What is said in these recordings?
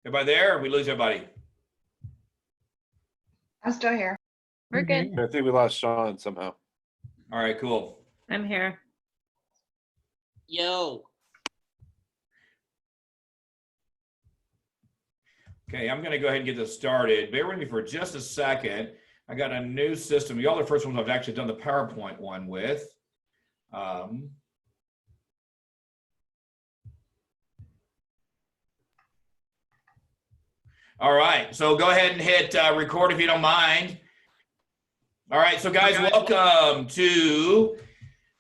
Everybody there? Or we lose everybody? I'm still here. We're good. I think we lost Sean somehow. All right, cool. I'm here. Yo. Okay, I'm going to go ahead and get this started. Bear with me for just a second. I got a new system. Y'all are the first ones I've actually done the PowerPoint one with. All right, so go ahead and hit record if you don't mind. All right, so guys, welcome to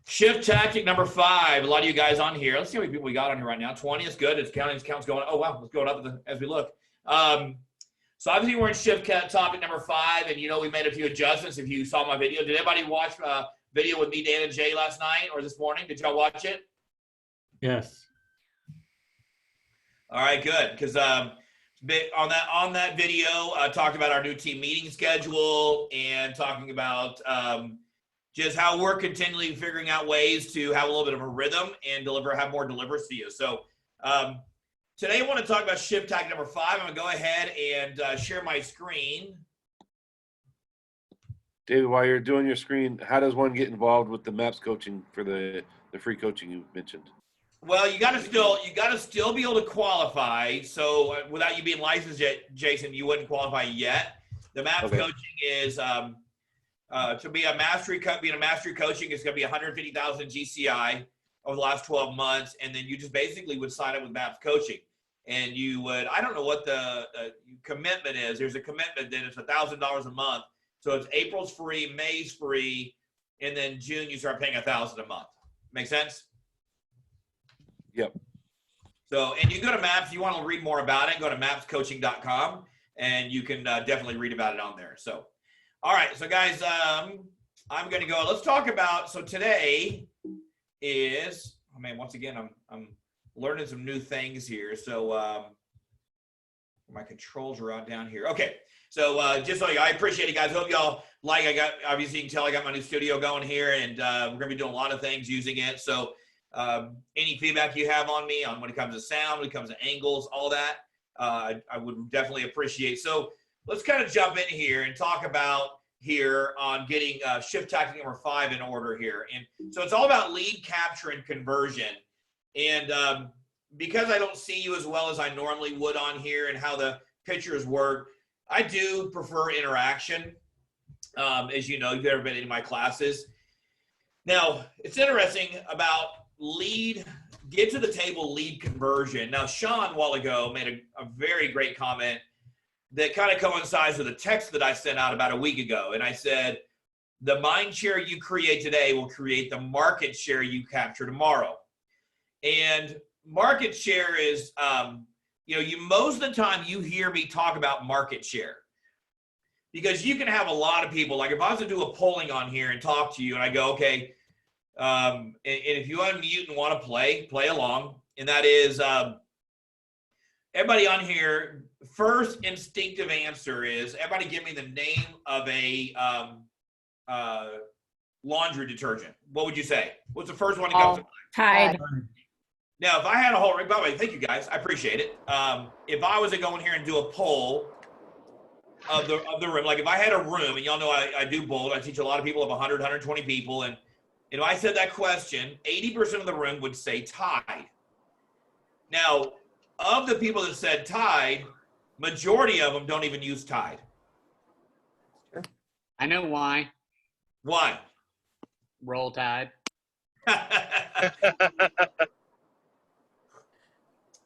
shift tactic number 5. A lot of you guys on here. Let's see how many people we got on here right now. 20 is good. It's counting. Count's going. Oh wow, it's going up as we look. So obviously we're in shift topic number 5, and we made a few adjustments. If you saw my video, did anybody watch video with me, Dan, and Jay last night or this morning? Did y'all watch it? Yes. All right, good. Because on that video, talked about our new team meeting schedule and talking about just how we're continually figuring out ways to have a little bit of a rhythm and have more delivers to you. So today I want to talk about shift tactic number 5. I'm going to go ahead and share my screen. David, while you're doing your screen, how does one get involved with the MAPS coaching for the free coaching you mentioned? Well, you got to still be able to qualify. So without you being licensed yet, Jason, you wouldn't qualify yet. The MAPS coaching is to be a mastery being a mastery coaching is going to be 150,000 GCI over the last 12 months, and then you just basically would sign up with MAPS coaching, and you would. I don't know what the commitment is. There's a commitment that it's $1,000 a month. So it's April's free, May's free, and then June you start paying $1,000 a month. Make sense? Yep. So, and you go to MAPS, you want to read more about it, go to mapscoaching.com, and you can definitely read about it on there. So, all right. So, guys, I'm going to go. Let's talk about, so today is, oh man, once again, I'm learning some new things here. So, my controls are out down here. Okay. So, just so I appreciate it, guys. Hope y'all like, obviously you can tell I got my new studio going here, and we're going to be doing a lot of things using it. So, any feedback you have on me on when it comes to sound, when it comes to angles, all that, I would definitely appreciate. So let's kind of jump in here and talk about here on getting shift tactic number 5 in order here. And so it's all about lead capture and conversion. And because I don't see you as well as I normally would on here and how the pictures work, I do prefer interaction. As you know, you've ever been in my classes. Now, it's interesting about get to the table lead conversion. Now, Sean a while ago made a very great comment that kind of coincides with a text that I sent out about a week ago. And I said, the mind share you create today will create the market share you capture tomorrow. And market share is, most of the time you hear me talk about market share. Because you can have a lot of people, like if I was to do a polling on here and talk to you and I go, okay, and if you unmute and want to play along, and that is everybody on here, first instinctive answer is everybody give me the name of a laundry detergent. What would you say? What's the first one that comes to mind? Tide. Now, if I had a whole, by the way, thank you guys, I appreciate it. If I was to go in here and do a poll of the room, like if I had a room, and y'all know I do bold, I teach a lot of people of 100, 120 people, and if I said that question, 80% of the room would say Tide. Now, of the people that said Tide, majority of them don't even use Tide. I know why. Why? Roll Tide.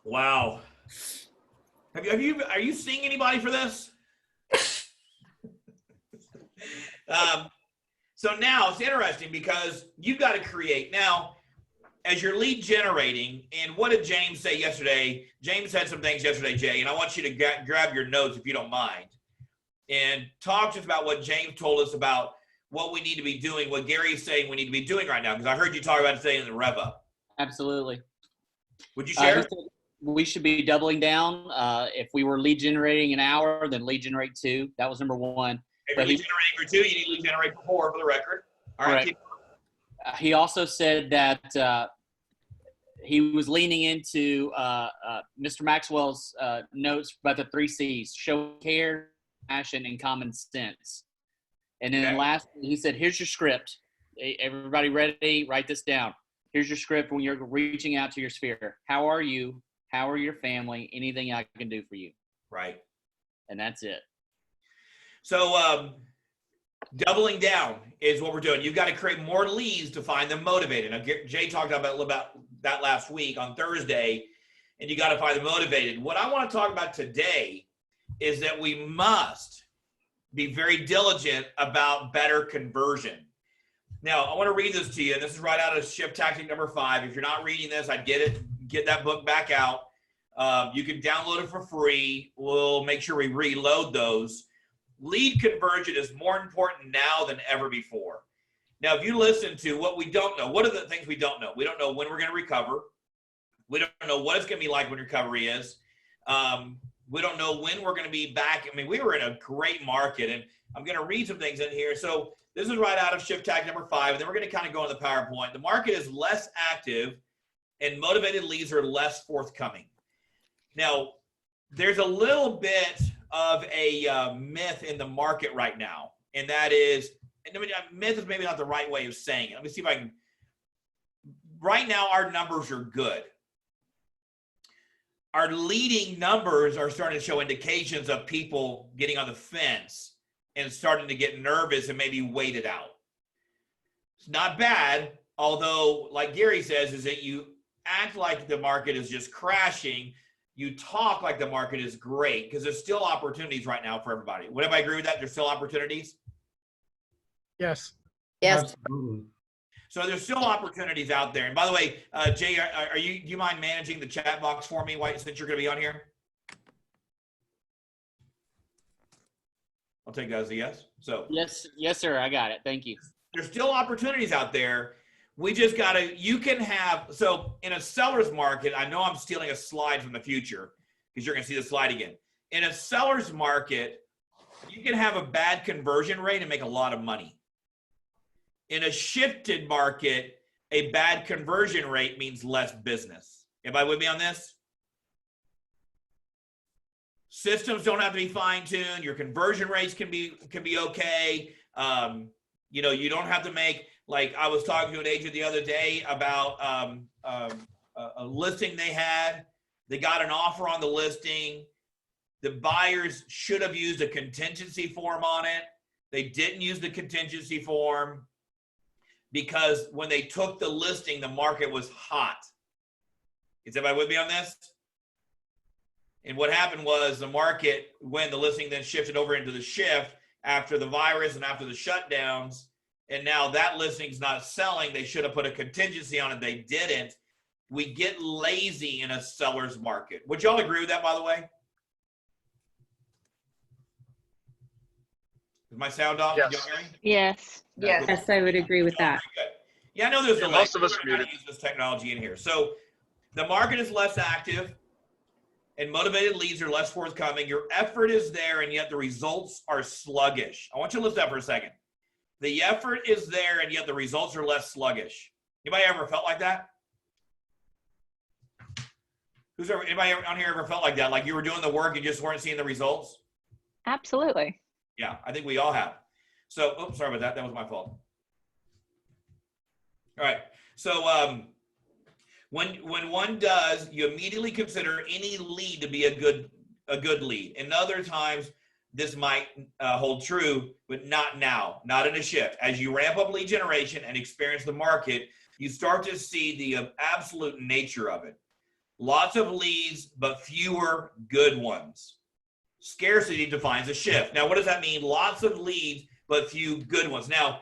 Wow. Are you seeing anybody for this? So now it's interesting because you've got to create. Now, as you're lead generating, and what did James say yesterday? James said some things yesterday, Jay, and I want you to grab your notes if you don't mind and talk to us about what James told us about what we need to be doing, what Gary's saying we need to be doing right now, because I heard you talk about it today in the rev up. Absolutely. Would you share? We should be doubling down. If we were lead generating an hour, then lead generate 2. That was number 1. If you're lead generating for 2, you need lead generate for 4 for the record. All right. He also said that he was leaning into Mr. Maxwell's notes about the 3 C's: show care, passion, and common sense. And then lastly, he said, here's your script. Everybody ready? Write this down. Here's your script when you're reaching out to your sphere. How are you? How are your family? Anything I can do for you? Right. And that's it. So doubling down is what we're doing. You've got to create more leads to find them motivated. Now, Jay talked about that last week on Thursday, and you got to find them motivated. What I want to talk about today is that we must be very diligent about better conversion. Now, I want to read this to you. This is right out of Shift Tactic number 5. If you're not reading this, I'd get that book back out. You can download it for free. We'll make sure we reload those. Lead conversion is more important now than ever before. Now, if you listen to what we don't know, what are the things we don't know? We don't know when we're going to recover. We don't know what it's going to be like when recovery is. We don't know when we're going to be back. I mean, we were in a great market, and I'm going to read some things in here. So this is right out of Shift Tactic number 5, and then we're going to kind of go into the PowerPoint. The market is less active, and motivated leads are less forthcoming. Now, there's a little bit of a myth in the market right now, and that is, and I mean, myth is maybe not the right way of saying it. Let me see if I can. Right now, our numbers are good. Our leading numbers are starting to show indications of people getting on the fence and starting to get nervous and maybe wait it out. It's not bad, although, like Gary says, is that you act like the market is just crashing. You talk like the market is great, because there's still opportunities right now for everybody. Would everybody agree with that? There's still opportunities? Yes. Yes. Absolutely. So there's still opportunities out there. And by the way, Jay, do you mind managing the chat box for me since you're going to be on here? I'll take that as a yes. So Yes, sir. I got it. Thank you. there's still opportunities out there. We just got to, you can have, so in a seller's market, I know I'm stealing a slide from the future because you're going to see the slide again. In a seller's market, you can have a bad conversion rate and make a lot of money. In a shifted market, a bad conversion rate means less business. Everybody with me on this? Systems don't have to be fine-tuned. Your conversion rates can be okay. You know, you don't have to make, like I was talking to an agent the other day about a listing they had. They got an offer on the listing. The buyers should have used a contingency form on it. They didn't use the contingency form because when they took the listing, the market was hot. Is everybody with me on this? And what happened was the market, when the listing then shifted over into the shift after the virus and after the shutdowns, and now that listing's not selling, they should have put a contingency on it. They didn't. We get lazy in a seller's market. Would y'all agree with that, by the way? Is my sound off? Yes. Y'all hear me? Yes. Yeah, cool. Yes, I would agree with that. Good. Yeah, I know there's a Most of us we're are gonna muted. use this technology in here. So the market is less active and motivated leads are less forthcoming. Your effort is there and yet the results are sluggish. I want you to listen to that for a second. The effort is there and yet the results are less sluggish. Anybody ever felt like that? Anybody on here ever felt like that? Like you were doing the work and just weren't seeing the results? Absolutely. Yeah, I think we all have. So, oops, sorry about that. That was my fault. All right. So when one does, you immediately consider any lead to be a good lead. And other times, this might hold true, but not now, not in a shift. As you ramp up lead generation and experience the market, you start to see the absolute nature of it. Lots of leads, but fewer good ones. Scarcity defines a shift. Now, what does that mean? Lots of leads, but few good ones. Now,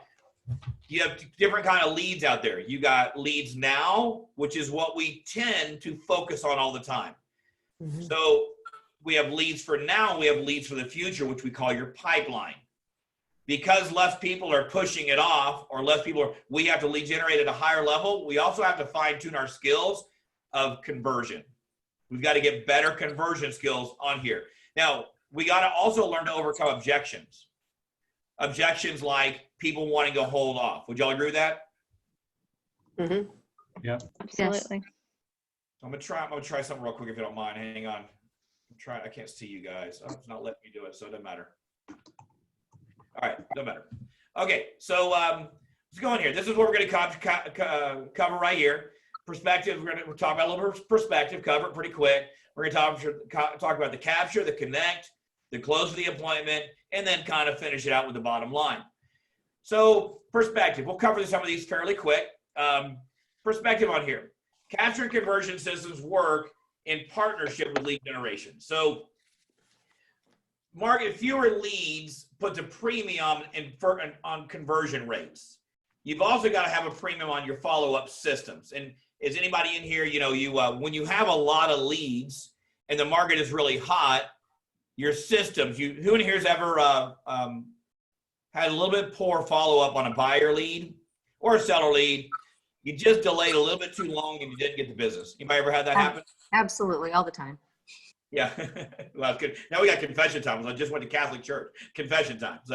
you have different kind of leads out there. You got leads now, which is what we tend to focus on all the time. Mm-hmm. So we have leads for now, we have leads for the future, which we call your pipeline. Because less people are pushing it off, or we have to lead generate at a higher level. We also have to fine tune our skills of conversion. We've got to get better conversion skills on here. Now, we got to also learn to overcome objections. Objections like people wanting to hold off. Would y'all agree with that? Mm-hmm. Yep. Absolutely. I'm gonna try something real quick if you don't mind. Hang on. I can't see you guys. Oh, it's not letting me do it, so it doesn't matter. All right, doesn't matter. Okay, so let's go in here. This is what we're gonna cover right here. Perspective. We're talking about a little bit of perspective. Cover it pretty quick. We're gonna talk about the capture, the connect, the close of the appointment, and then kind of finish it out with the bottom line. So perspective. We'll cover some of these fairly quick. Perspective on here. Capture and conversion systems work in partnership with lead generation. So market fewer leads puts a premium on conversion rates. You've also got to have a premium on your follow-up systems. And is anybody in here, when you have a lot of leads and the market is really hot, your systems, who in here has ever had a little bit poor follow-up on a buyer lead or a seller lead? You just delayed a little bit too long and you didn't get the business. Anybody ever had that happen? Absolutely, all the time. Yeah, well, that's good. Now we got confession time. I just went to Catholic church. Confession time. We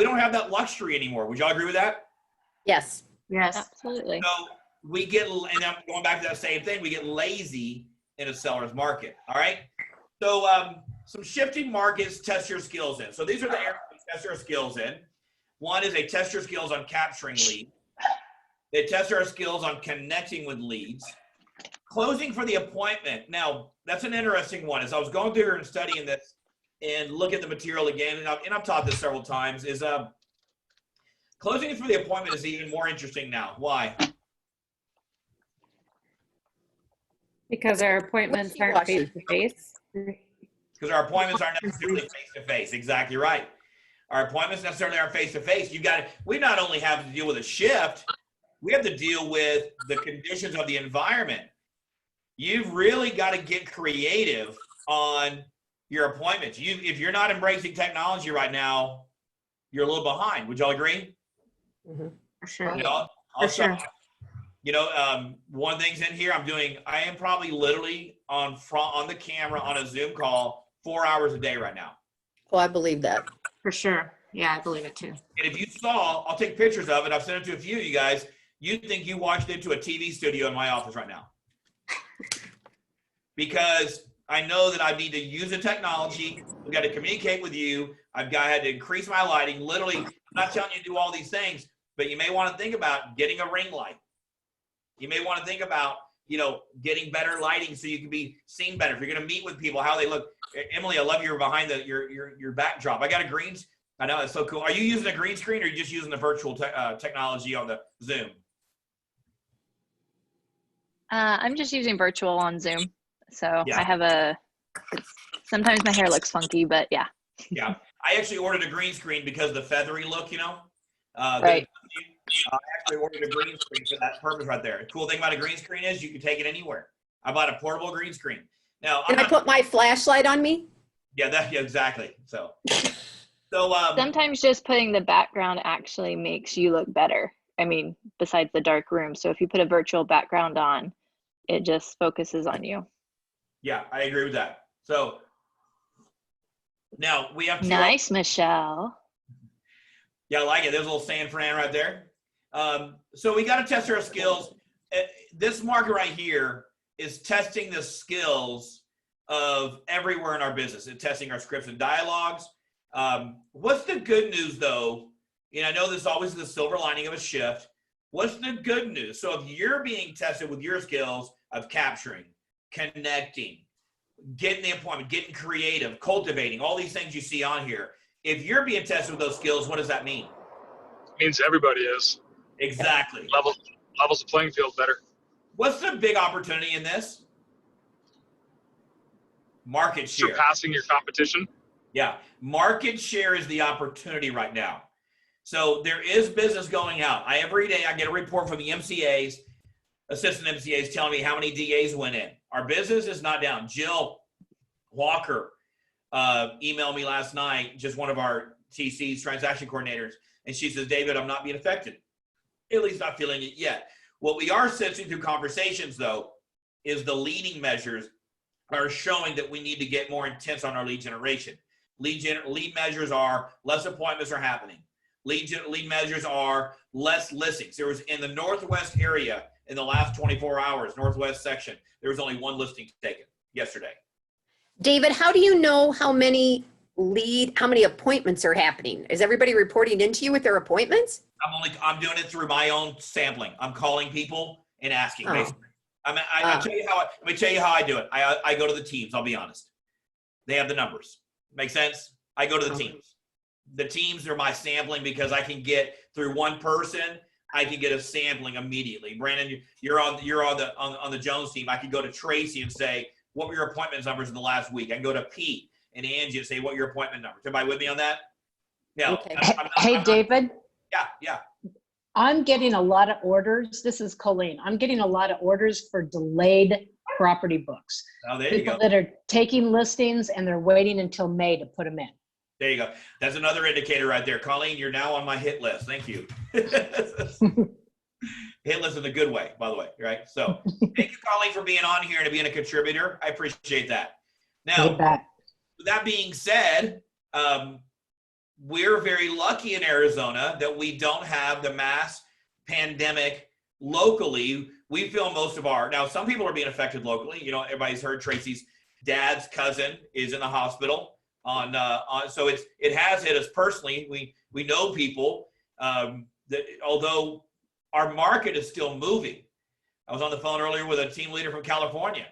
don't have that luxury anymore. Would y'all agree with that? Yes. Yes. Absolutely. So and I'm going back to that same thing. We get lazy in a seller's market. All right. So some shifting markets, test your skills in. So these are the areas to test your skills in. One is they test your skills on capturing leads. They test our skills on connecting with leads. Closing for the appointment. Now, that's an interesting one. As I was going through here and studying this and looking at the material again, and I've taught this several times, is closing for the appointment is even more interesting now. Why? Because our appointments aren't face to face. Because our appointments aren't necessarily face-to-face. Exactly right. Our appointments necessarily aren't face-to-face. We not only have to deal with a shift, we have to deal with the conditions of the environment. You've really got to get creative on your appointments. If you're not embracing technology right now, you're a little behind. Would y'all agree? Mm-hmm. For sure. For sure. One of the things in here I am probably literally on the camera on a Zoom call 4 hours a day right now. Oh, I believe that. For sure. Yeah, I believe it too. And if you saw, I'll take pictures of it. I've sent it to a few of you guys. You'd think you walked into a TV studio in my office right now. Because I know that I need to use the technology. We've got to communicate with you. had to increase my lighting. Literally, I'm not telling you to do all these things, but you may want to think about getting a ring light. You may want to think about, getting better lighting so you can be seen better. If you're going to meet with people, how they look. Emily, I love you're behind your backdrop. I got a I know, it's so cool. Are you using a green screen or are you just using the virtual technology on the Zoom? I'm just using virtual on Zoom. So Yeah. I have sometimes my hair looks funky, but yeah. Yeah. I actually ordered a green screen because of the feathery look, Right. I actually ordered a green screen for that purpose right there. The cool thing about a green screen is you can take it anywhere. I bought a portable green screen. Now, Can I put my flashlight on me? Yeah, exactly. So Sometimes just putting the background actually makes you look better. I mean, besides the dark room. So if you put a virtual background on, it just focuses on you. yeah, I agree with that. So now we have two. Nice, Michelle. Yeah, I like it. There's a little San Fran right there. So we got to test our skills. This market right here is testing the skills of everywhere in our business. It's testing our scripts and dialogues. What's the good news, though? I know there's always the silver lining of a shift. What's the good news? So if you're being tested with your skills of capturing, connecting, getting the appointment, getting creative, cultivating, all these things you see on here, if you're being tested with those skills, what does that mean? It means everybody is. Exactly. Levels the playing field better. What's the big opportunity in this? Market share. Surpassing your competition. Yeah. Market share is the opportunity right now. So there is business going out. Every day I get a report from the MCAs, assistant MCAs telling me how many DAs went in. Our business is not down. Jill Walker emailed me last night, just one of our TC's transaction coordinators, and she says, David, I'm not being affected. At least not feeling it yet. What we are sensing through conversations, though, is the leading measures are showing that we need to get more intense on our lead generation. Lead measures are less appointments are happening. Lead measures are less listings. There was in the Northwest area in the last 24 hours, Northwest section, there was only one listing taken yesterday. David, how do you know how many appointments are happening? Is everybody reporting into you with their appointments? I'm doing it through my own sampling. I'm calling people and asking, Oh. basically. I'll tell you let me tell you how I do it. I go to the teams, I'll be honest. They have the numbers. Make sense? I go to the teams. The teams are my sampling because I can get through one person, I can get a sampling immediately. Brandon, you're on the Jones team. I can go to Tracy and say, what were your appointment numbers in the last week? I can go to Pete and Angie and say, what are your appointment numbers? Everybody with me on that? No. Okay. Hey, David. Yeah. I'm getting a lot of orders. This is Colleen. I'm getting a lot of orders for delayed property books. Oh, there you People go. that are taking listings and they're waiting until May to put them in. There you go. That's another indicator right there. Colleen, you're now on my hit list. Thank you. Hit list in a good way, by the way, right? So thank you, Colleen, for being on here and being a contributor. I appreciate that. Now, with that being said, we're very lucky in Arizona that we don't have the mass pandemic locally. We feel most of now some people are being affected locally. You know, everybody's heard Tracy's dad's cousin is in the hospital so it has hit us personally. We know people that although our market is still moving. I was on the phone earlier with a team leader from California.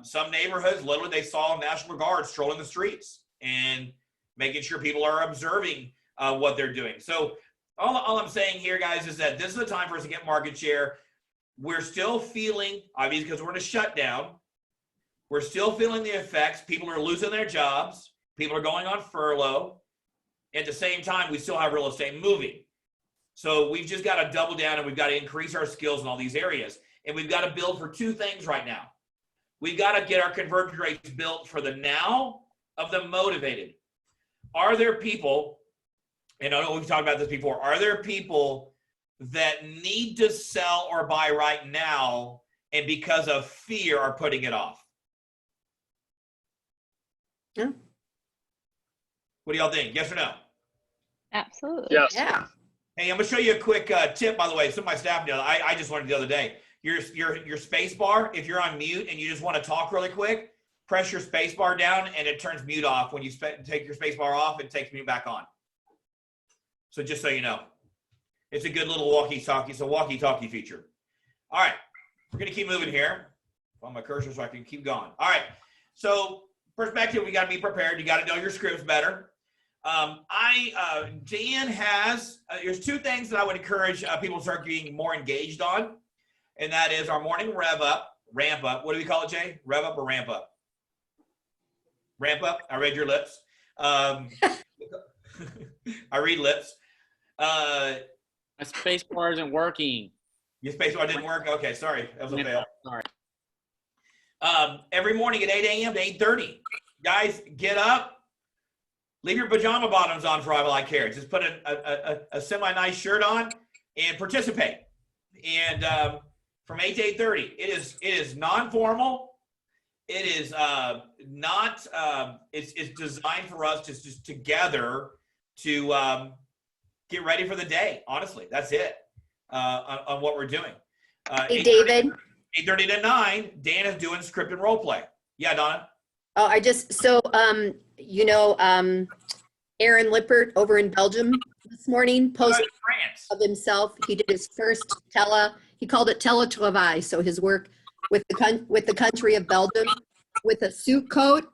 Some neighborhoods, literally they saw National Guard strolling the streets and making sure people are observing what they're doing. So all I'm saying here, guys, is that this is the time for us to get market share. We're still feeling, obviously, because we're in a shutdown, we're still feeling the effects. People are losing their jobs. People are going on furlough. At the same time, we still have real estate moving. So we've just got to double down and we've got to increase our skills in all these areas. And we've got to build for two things right now. We've got to get our conversion rates built for the now of the motivated. Are there people, and I know we've talked about this before, are there people that need to sell or buy right now and because of fear are putting it off? Yeah. What do y'all think? Yes or no? Absolutely. Yes. Yeah. Hey, I'm gonna show you a quick tip, by the way. Some of my staff know. I just learned the other day. Your space bar, if you're on mute and you just want to talk really quick, press your space bar down and it turns mute off. When you take your space bar off, it takes mute back on. So just so you know, it's a good little walkie-talkie. It's a walkie-talkie feature. All right, we're gonna keep moving here. On my cursor so I can keep going. All right, so perspective, we got to be prepared. You got to know your scripts better. Dan has, there's two things that I would encourage people to start being more engaged on, and that is our morning ramp up. What do we call it, Jay? Rev up or ramp up? Ramp up. I read your lips. I read lips. My space bar isn't working. Your space bar didn't work? Okay, sorry. That was a fail. Sorry. Every morning at 8 a.m. to 8:30. Guys, get up. Leave your pajama bottoms on for all I care. Just put a semi-nice shirt on and participate. And from 8 to 8:30, it is non-formal. It is not. It's designed for us to just together to get ready for the day. Honestly, that's it on what we're doing. Hey, David. 8:30 to 9. Dan is doing script and role play. Yeah, Donna. Oh, Aaron Lippert over in Belgium this morning posted of himself. He did his first he called it teletravail. So his work with the country of Belgium with a suit coat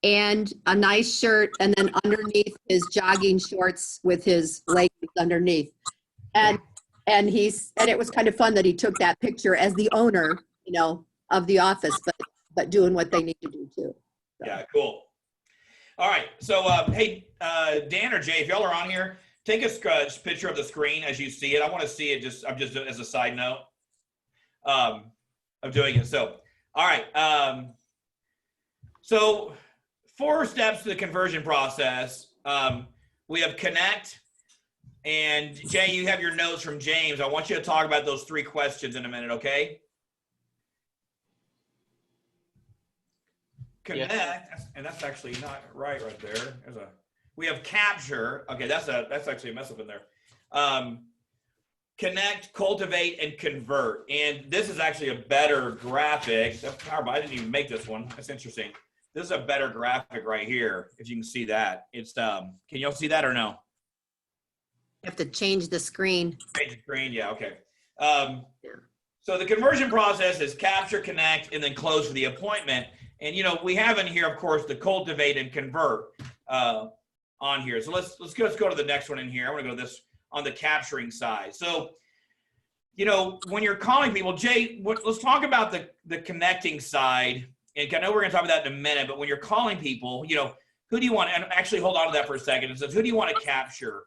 and a nice shirt, and then underneath his jogging shorts with his leggings underneath. And it was kind of fun that he took that picture as the owner, of the office, but doing what they need to do too. So. Yeah, cool. All right, so hey, Dan or Jay, if y'all are on here, take a picture of the screen as you see it. I want to see it. I'm just as a side note of doing it. So, all right. So 4 steps to the conversion process. We have connect. And Jay, you have your notes from James. I want you to talk about those 3 questions in a minute, okay? Connect, yes. And that's actually not right there. We have capture. Okay, that's actually a mess up in there. Connect, cultivate, and convert. And this is actually a better graphic. That's powerful. I didn't even make this one. That's interesting. This is a better graphic right here. If you can see that, it's can y'all see that or no? You have to change the screen. Change the screen. Yeah. Okay. So the conversion process is capture, connect, and then close for the appointment. And we have in here, of course, the cultivate and convert on here. So let's go to the next one in here. I want to go to this on the capturing side. So, when you're calling people, Jay, let's talk about the connecting side. And I know we're going to talk about that in a minute, but when you're calling people, who do you want? And actually, hold on to that for a second. It says, who do you want to capture?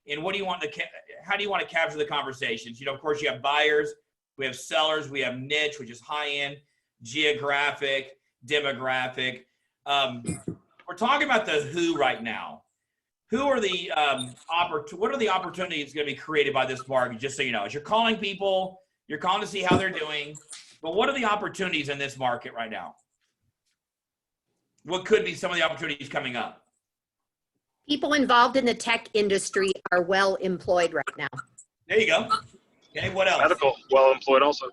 And what do you want how do you want to capture the conversations? Of course, you have buyers, we have sellers, we have niche, which is high end, geographic, demographic. We're talking about the who right now. Who are the what are the opportunities going to be created by this market? Just so you know, as you're calling people, you're calling to see how they're doing. But what are the opportunities in this market right now? What could be some of the opportunities coming up? People involved in the tech industry are well employed right now. There you go. Okay, what else? Medical, well employed also.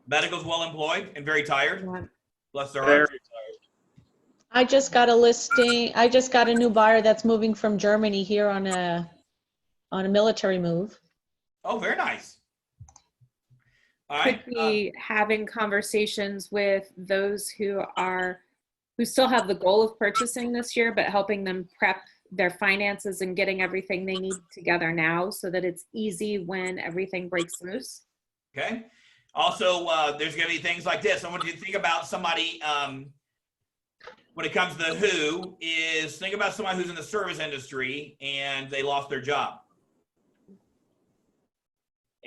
Medical's well employed and very tired. Bless their Very hearts. tired. I just got a listing. I just got a new buyer that's moving from Germany here on a military move. Oh, very nice. All right. Could be having conversations with those who still have the goal of purchasing this year, but helping them prep their finances and getting everything they need together now so that it's easy when everything breaks loose. Okay. Also, there's going to be things like this. I want you to think about somebody, when it comes to the who, is think about somebody who's in the service industry and they lost their job.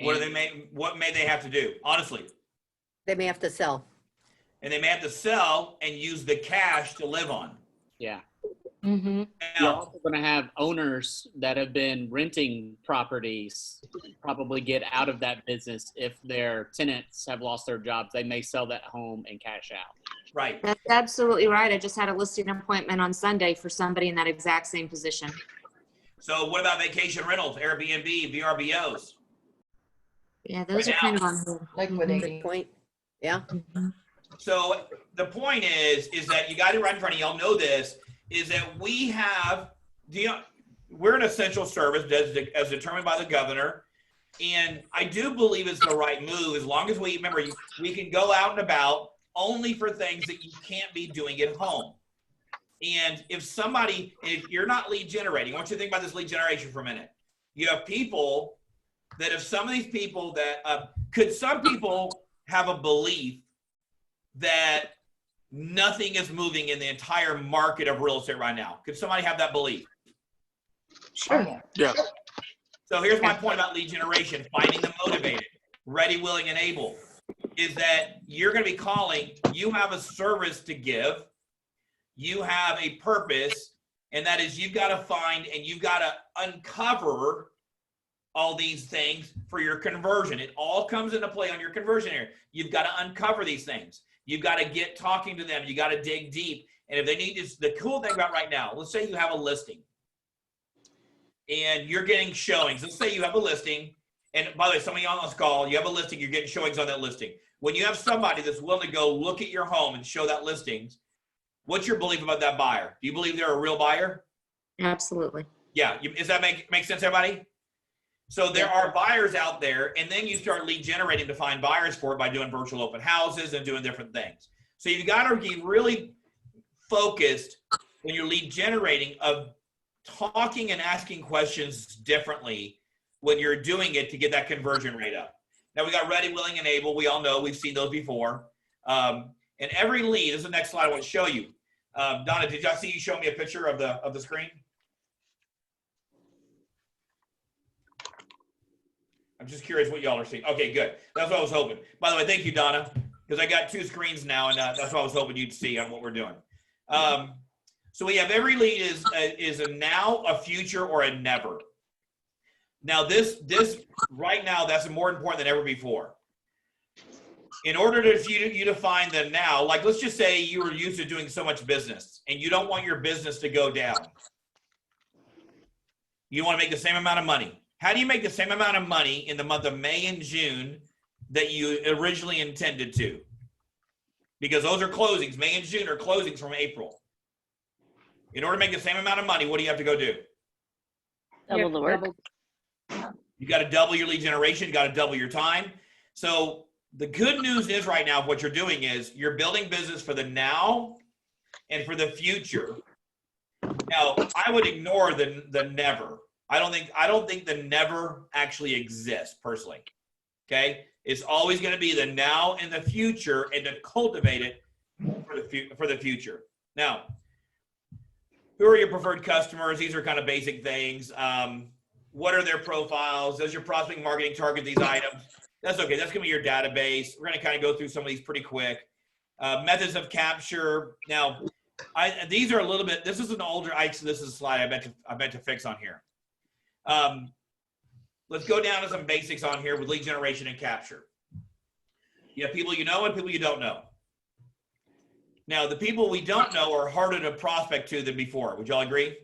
What may they have to do? Honestly. They may have to sell. And they may have to sell and use the cash to live on. Yeah. Mm-hmm. You're also going to have owners that have been renting properties probably get out of that business if their tenants have lost their jobs. They may sell that home and cash out. Right. That's absolutely right. I just had a listing appointment on Sunday for somebody in that exact same position. So what about vacation rentals, Airbnb, VRBOs? Yeah, those Right are kind now. of on hold. Good point. Yeah. So the point is that you got it right in front of y'all know this, is that we have, we're an essential service as determined by the governor. And I do believe it's the right move as long as we can go out and about only for things that you can't be doing at home. And if you're not lead generating, I want you to think about this lead generation for a minute. You have people that if some of these people that, could some people have a belief that nothing is moving in the entire market of real estate right now? Could somebody have that belief? Sure. Yeah. So here's my point about lead generation, finding them motivated, ready, willing, and able, is that you're going to be calling, you have a service to give, you have a purpose, and that is you've got to find and you've got to uncover all these things for your conversion. It all comes into play on your conversion here. You've got to uncover these things. You've got to get talking to them. You got to dig deep. And if they need this, the cool thing about right now, let's say you have a listing and you're getting showings. Let's say you have a listing. And by the way, some of you on this call, you have a listing, you're getting showings on that listing. When you have somebody that's willing to go look at your home and show that listings, what's your belief about that buyer? Do you believe they're a real buyer? Absolutely. Yeah. Does that make sense, everybody? So there are buyers out there, and then you start lead generating to find buyers for it by doing virtual open houses and doing different things. So you've got to be really focused when you're lead generating of talking and asking questions differently when you're doing it to get that conversion rate up. Now we got ready, willing, and able. We all know, we've seen those before. And every lead, this is the next slide I want to show you. Donna, did y'all see you show me a picture of the screen? I'm just curious what y'all are seeing. Okay, good. That's what I was hoping. By the way, thank you, Donna, because I got two screens now, and that's what I was hoping you'd see on what we're doing. So we have every lead is a now, a future, or a never. Now this right now, that's more important than ever before. In order for you to find the now, like let's just say you were used to doing so much business and you don't want your business to go down. You want to make the same amount of money. How do you make the same amount of money in the month of May and June that you originally intended to? Because those are closings. May and June are closings from April. In order to make the same amount of money, what do you have to go do? Double the work. You got to double your lead generation. You got to double your time. So the good news is right now, what you're doing is you're building business for the now and for the future. Now, I would ignore the never. I don't think the never actually exists personally. Okay, it's always going to be the now and the future, and to cultivate it for the future. Now, who are your preferred customers? These are kind of basic things. What are their profiles? Does your prospect marketing target these items? That's okay. That's going to be your database. We're going to kind of go through some of these pretty quick. Methods of capture. Now, these are a little bit. This is an older. This is a slide I meant to fix on here. Let's go down to some basics on here with lead generation and capture. You have people you know and people you don't know. Now, the people we don't know are harder to prospect to than before. Would y'all agree?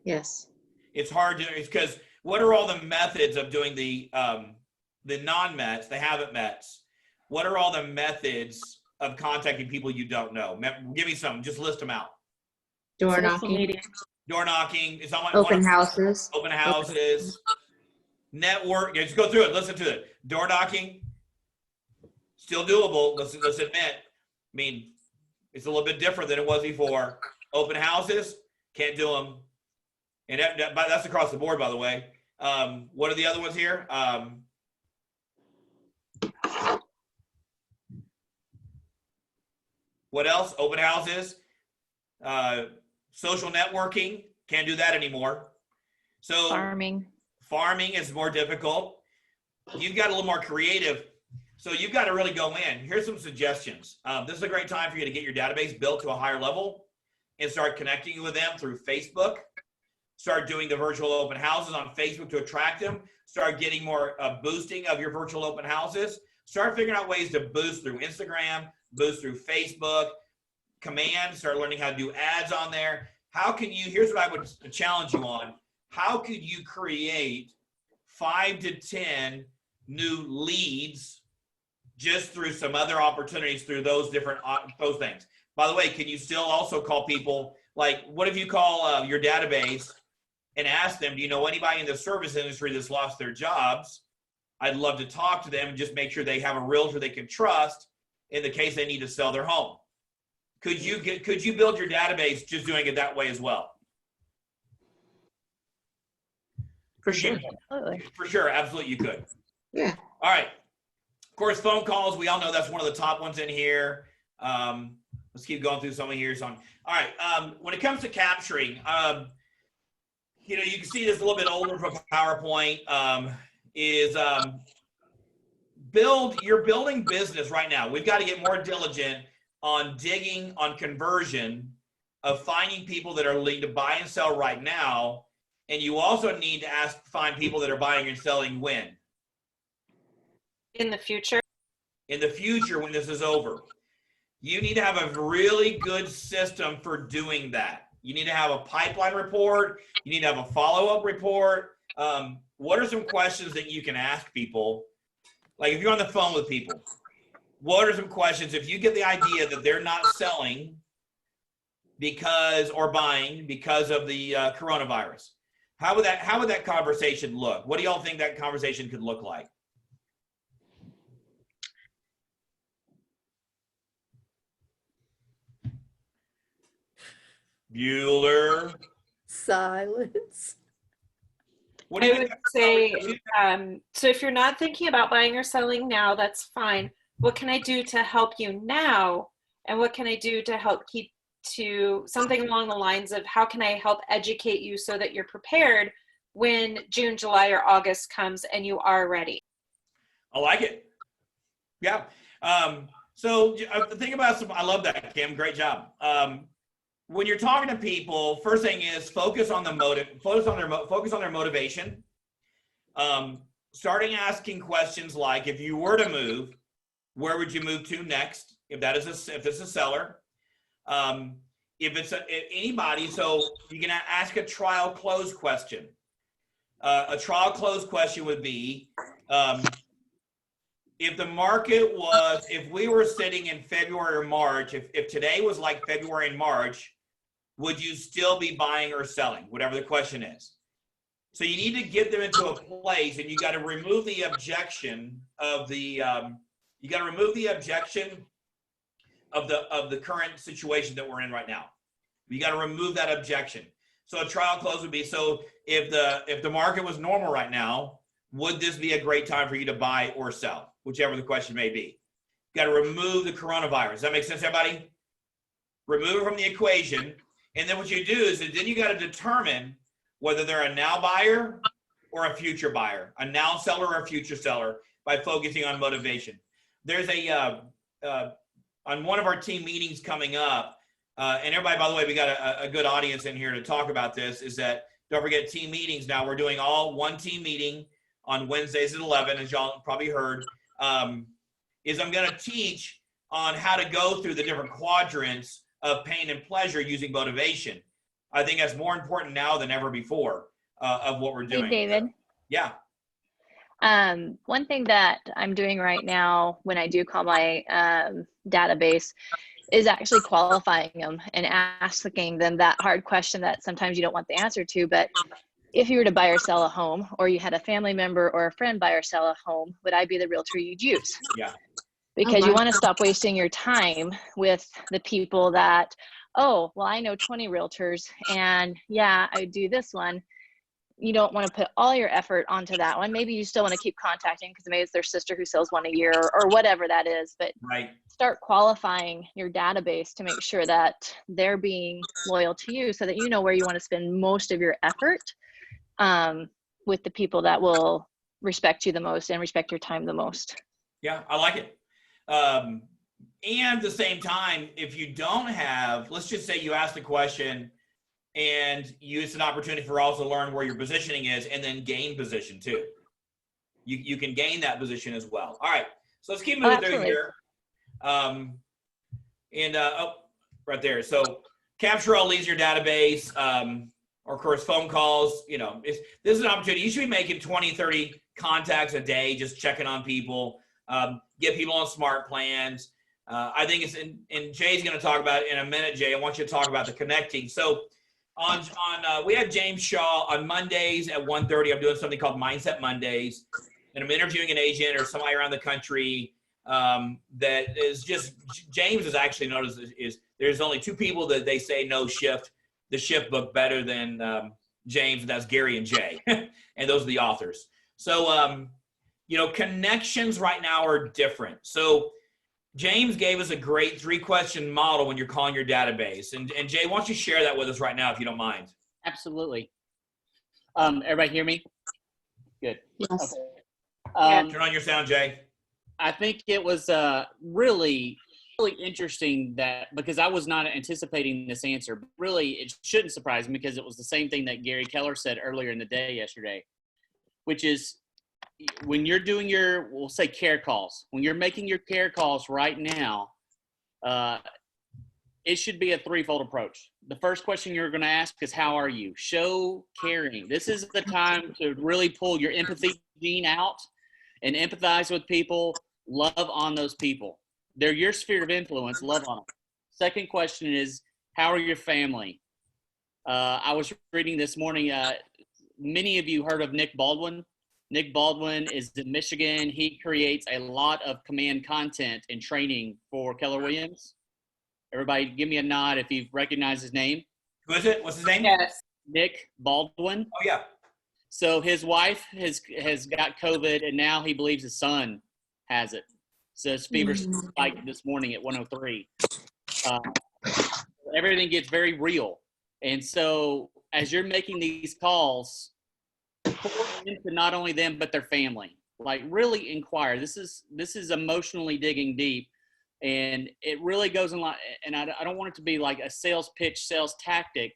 Yes. It's hard to, because what are all the methods of doing the non-mets, the haven't mets? What are all the methods of contacting people you don't know? Give me some, just list them out. Door knocking. Door knocking. It's on my Open houses. Open houses. Network. Yeah, just go through it. Listen to it. Door knocking. Still doable. Let's admit. I mean, it's a little bit different than it was before. Open houses. Can't do them. And that's across the board, by the way. What are the other ones here? What else? Open houses. Social networking. Can't do that anymore. So farming is more difficult. You've got a little more creative. So you've got to really go in. Here's some suggestions. This is a great time for you to get your database built to a higher level and start connecting with them through Facebook. Start doing the virtual open houses on Facebook to attract them. Start getting more boosting of your virtual open houses. Start figuring out ways to boost through Instagram, boost through Facebook, command, start learning how to do ads on there. How can you, here's what I would challenge you on. How could you create 5 to 10 new leads just through some other opportunities through those different, those things? By the way, can you still also call people, like what if you call your database and ask them, do you know anybody in the service industry that's lost their jobs? I'd love to talk to them and just make sure they have a realtor they can trust in the case they need to sell their home. Could you build your database just doing it that way as well? For sure. For sure, absolutely you could. Yeah. All right. Of course, phone calls, we all know that's one of the top ones in here. Let's keep going through some of here. All right. When it comes to capturing, you know, you can see this a little bit older from PowerPoint, you're building business right now. We've got to get more diligent on digging on conversion of finding people that are looking to buy and sell right now. And you also need to find people that are buying and selling when? In the future? In the future, when this is over. You need to have a really good system for doing that. You need to have a pipeline report. You need to have a follow-up report. What are some questions that you can ask people? Like if you're on the phone with people, what are some questions if you get the idea that they're not selling or buying because of the coronavirus? How would that conversation look? What do y'all think that conversation could look like? Bueller. Silence. What do you I would say, so if you're not thinking about buying or selling now, that's fine. What can I do to help you now? And what can I do to help keep to something along the lines of how can I help educate you so that you're prepared when June, July, or August comes and you are ready? I like it. Yeah. So the thing about I love that, Kim. Great job. When you're talking to people, first thing is focus on the motive, focus on their motivation. Starting asking questions like, if you were to move, where would you move to next? If it's a seller, if it's anybody, so you can ask a trial close question. A trial close question would be, if the market was, if we were sitting in February or March, if today was like February and March, would you still be buying or selling? Whatever the question is. So you need to get them into a place, and you got to remove the objection of the, of the current situation that we're in right now. You got to remove that objection. So a trial close would be, so if the market was normal right now, would this be a great time for you to buy or sell? Whichever the question may be. You got to remove the coronavirus. Does that make sense, everybody? Remove it from the equation. And then what you do is then you got to determine whether they're a now buyer or a future buyer, a now seller or a future seller, by focusing on motivation. There's on one of our team meetings coming up, and everybody, by the way, we got a good audience in here to talk about this, is that don't forget team meetings now. We're doing all one team meeting on Wednesdays at 11, as y'all probably heard, is I'm going to teach on how to go through the different quadrants of pain and pleasure using motivation. I think that's more important now than ever before of what we're doing. Hey, David. Yeah. One thing that I'm doing right now when I do call my database is actually qualifying them and asking them that hard question that sometimes you don't want the answer to. But if you were to buy or sell a home, or you had a family member or a friend buy or sell a home, would I be the realtor you'd use? Yeah. Because you want to stop wasting your time with the people that, oh, well, I know 20 realtors, and yeah, I do this one. You don't want to put all your effort onto that one. Maybe you still want to keep contacting because maybe it's their sister who sells one a year, or whatever that is. But right. Start qualifying your database to make sure that they're being loyal to you, so that you know where you want to spend most of your effort with the people that will respect you the most and respect your time the most. Yeah, I like it. And at the same time, if you don't have, let's just say you ask the question and it's an opportunity for also learn where your positioning is, and then gain position too. You can gain that position as well. All right, so let's keep moving through here. Right there. So capture all leads in your database, or of course phone calls. You know, this is an opportunity. You should be making 20, 30 contacts a day, just checking on people, get people on smart plans. I think it's, and Jay's going to talk about it in a minute. Jay, I want you to talk about the connecting. So we have James Shaw on Mondays at 1:30. I'm doing something called Mindset Mondays, and I'm interviewing an agent or somebody around the country that is just, James is actually noticed is there's only two people that they say know the shift book better than James, and that's Gary and Jay. And those are the authors. So, connections right now are different. So James gave us a great 3-question model when you're calling your database. And Jay, why don't you share that with us right now, if you don't mind? Absolutely. Everybody hear me? Good. Yes. Okay. Turn on your sound, Jay. I think it was really interesting that, because I was not anticipating this answer, but really it shouldn't surprise me, because it was the same thing that Gary Keller said earlier in the day yesterday, which is when you're doing your, we'll say care calls, when you're making your care calls right now, it should be a threefold approach. The first question you're going to ask is, how are you? Show caring. This is the time to really pull your empathy gene out and empathize with people, love on those people. They're your sphere of influence, love on them. Second question is, how are your family? I was reading this morning, many of you heard of Nick Baldwin. Nick Baldwin is in Michigan. He creates a lot of command content and training for Keller Williams. Everybody give me a nod if you recognize his name. Who is it? What's his name? Yes. Nick Baldwin. Oh, yeah. So his wife has got COVID, and now he believes his son has it. So his fever spiked this morning at 103. Everything gets very real. And so as you're making these calls, pour into not only them, but their family. Like, really inquire. This is emotionally digging deep. And it really goes in line. And I don't want it to be like a sales pitch, sales tactic,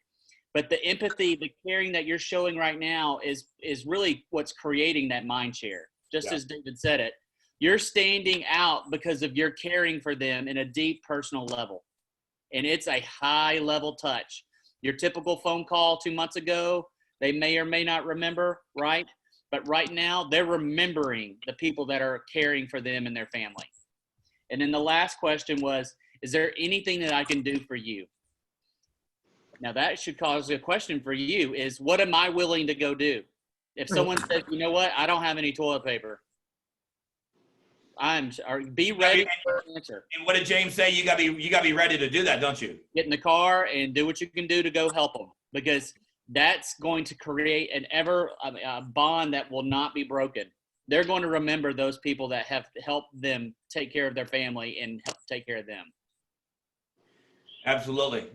but the empathy, the caring that you're showing right now is really what's creating that mind share. Just as David said it, you're standing out because of your caring for them in a deep personal level. and it's a high level touch. Your typical phone call 2 months ago, they may or may not remember, right? But right now, they're remembering the people that are caring for them and their family. And then the last question was, is there anything that I can do for you? Now that should cause a question for you is, what am I willing to go do? If someone says, you know what, I don't have any toilet paper, be ready for the answer. And what did James say? You gotta be ready to do that, don't you? Get in the car and do what you can do to go help them, because that's going to create a bond that will not be broken. They're going to remember those people that have helped them take care of their family and help take care of them. Absolutely.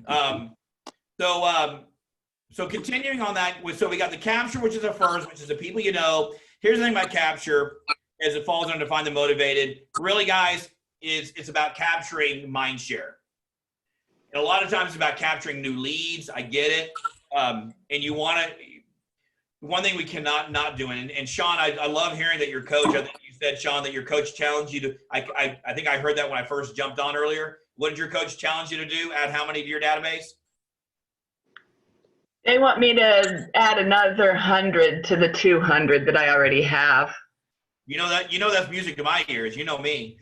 So continuing on that, so we got the capture, which is the first, which is the people you know. Here's the thing about capture, as it falls under Find the Motivated. Really, guys, it's about capturing mind share. And a lot of times it's about capturing new leads. I get it. And you want to, one thing we cannot not do, and Sean, I love hearing that your coach, I think you said, Sean, that your coach challenged you to, I think I heard that when I first jumped on earlier. What did your coach challenge you to do? Add how many to your database? They want me to add another 100 to the 200 that I already have. You know that's music to my ears. You know me.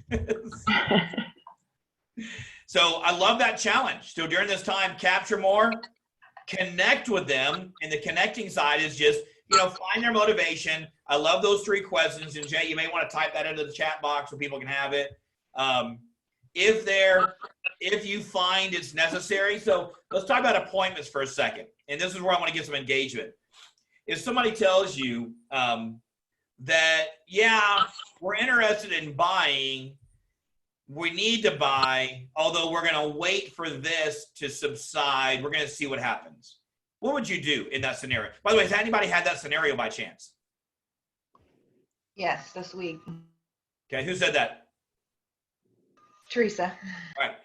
So I love that challenge. So during this time, capture more, connect with them. And the connecting side is just, find their motivation. I love those 3 questions. And Jay, you may want to type that into the chat box so people can have it. If you find it's necessary. So let's talk about appointments for a second. And this is where I want to get some engagement. If somebody tells you that, yeah, we're interested in buying, we need to buy, although we're going to wait for this to subside, we're going to see what happens. What would you do in that scenario? By the way, has anybody had that scenario by chance? Yes, this week. Okay, who said that? Teresa. All right.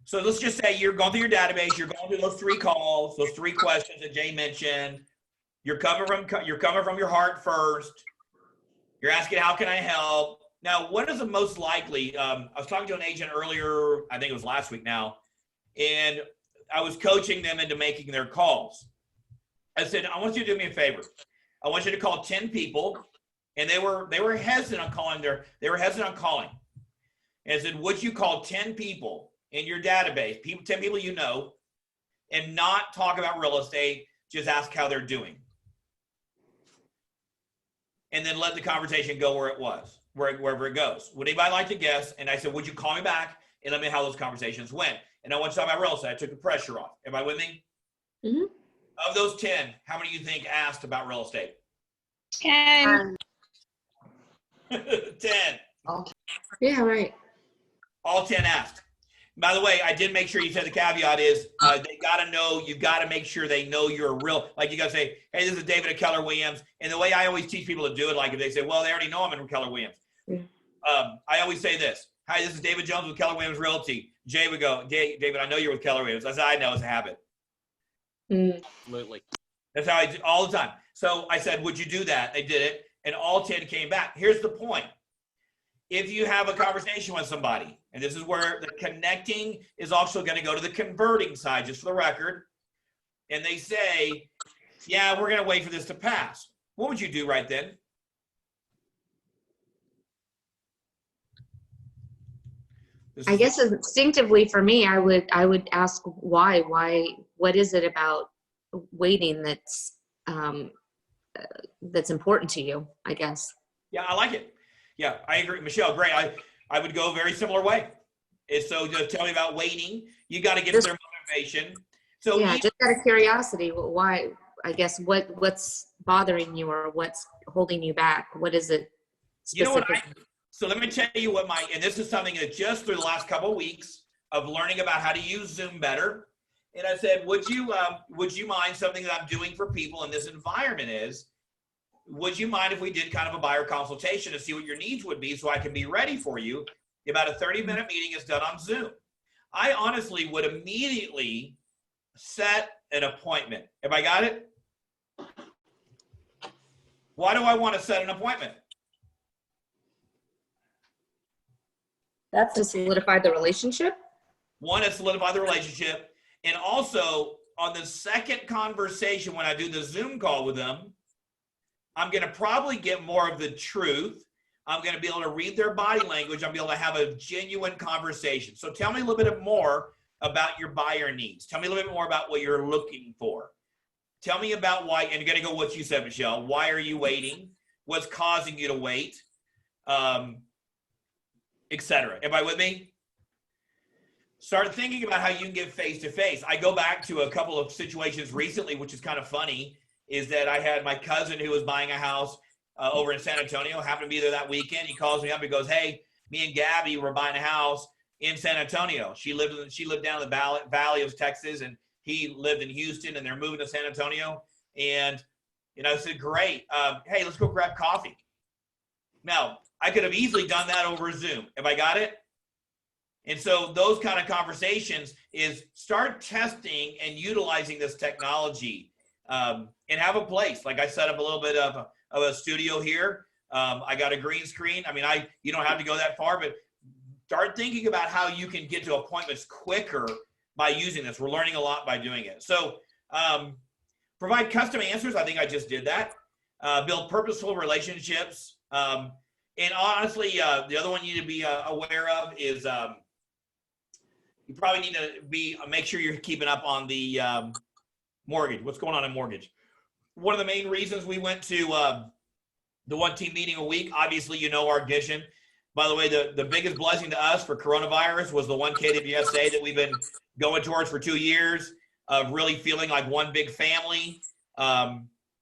So let's just say you're going through your database, you're going through those 3 calls, those 3 questions that Jay mentioned. You're coming from your heart first. You're asking, how can I help? Now, what is the most likely? I was talking to an agent earlier, I think it was last week now, and I was coaching them into making their calls. I said, I want you to do me a favor. I want you to call 10 people, and they were hesitant on calling. They were hesitant on calling. And I said, would you call 10 people in your database, 10 people you know, and not talk about real estate, just ask how they're doing. And then let the conversation go where it was, wherever it goes. Would anybody like to guess? And I said, would you call me back and let me know how those conversations went? And I want to talk about real estate. I took the pressure off. Everybody with me? Mm-hmm. Of those 10, how many do you think asked about real estate? 10. 10. Yeah, right. All 10 asked. By the way, I did make sure you said the caveat is they got to know, you've got to make sure they know you're real. Like you got to say, hey, this is David at Keller Williams. And the way I always teach people to do it, like if they say, well, they already know I'm in Keller Williams. I always say this. Hi, this is David Jones with Keller Williams Realty. Jay would go, David, I know you're with Keller Williams. I said, I know, it's a habit. Absolutely. That's how I do all the time. So I said, would you do that? They did it. And all 10 came back. Here's the point. If you have a conversation with somebody, and this is where the connecting is also going to go to the converting side, just for the record, and they say, yeah, we're going to wait for this to pass. What would you do right then? I guess instinctively for me, I would ask why, what is it about waiting that's important to you, I guess. Yeah, I like it. Yeah, I agree. Michelle, great. I would go a very similar way. And so just tell me about waiting. You got to get their motivation. So yeah, just out of curiosity, why, I guess, what's bothering you or what's holding you back? What is it specifically? So let me tell you and this is something that just through the last couple of weeks of learning about how to use Zoom better. And I said, would you mind something that I'm doing for people in this environment is, would you mind if we did kind of a buyer consultation to see what your needs would be so I can be ready for you? About a 30-minute meeting is done on Zoom. I honestly would immediately set an appointment. Have I got it? Why do I want to set an appointment? That's to solidify the relationship? One, is solidify the relationship. And also on the second conversation, when I do the Zoom call with them, I'm going to probably get more of the truth. I'm going to be able to read their body language. I'm going to be able to have a genuine conversation. So tell me a little bit more about your buyer needs. Tell me a little bit more about what you're looking for. Tell me about why, and you're going to go what you said, Michelle. Why are you waiting? What's causing you to wait? Etc. Everybody with me? Start thinking about how you can get face-to-face. I go back to a couple of situations recently, which is kind of funny, is that I had my cousin who was buying a house over in San Antonio, happened to be there that weekend. He calls me up and goes, hey, me and Gabby were buying a house in San Antonio. She lived down in the valley of Texas, and he lived in Houston, and they're moving to San Antonio. And I said, great. Hey, let's go grab coffee. Now, I could have easily done that over Zoom. Have I got it? And so those kind of conversations is start testing and utilizing this technology and have a place. Like I set up a little bit of a studio here. I got a green screen. I mean, you don't have to go that far, but start thinking about how you can get to appointments quicker by using this. We're learning a lot by doing it. So provide custom answers. I think I just did that. Build purposeful relationships. And honestly, the other one you need to be aware of is you probably need to make sure you're keeping up on the mortgage. What's going on in mortgage? One of the main reasons we went to the one team meeting a week, obviously, you know our vision. By the way, the biggest blessing to us for coronavirus was the one KWSA that we've been going towards for 2 years of really feeling like one big family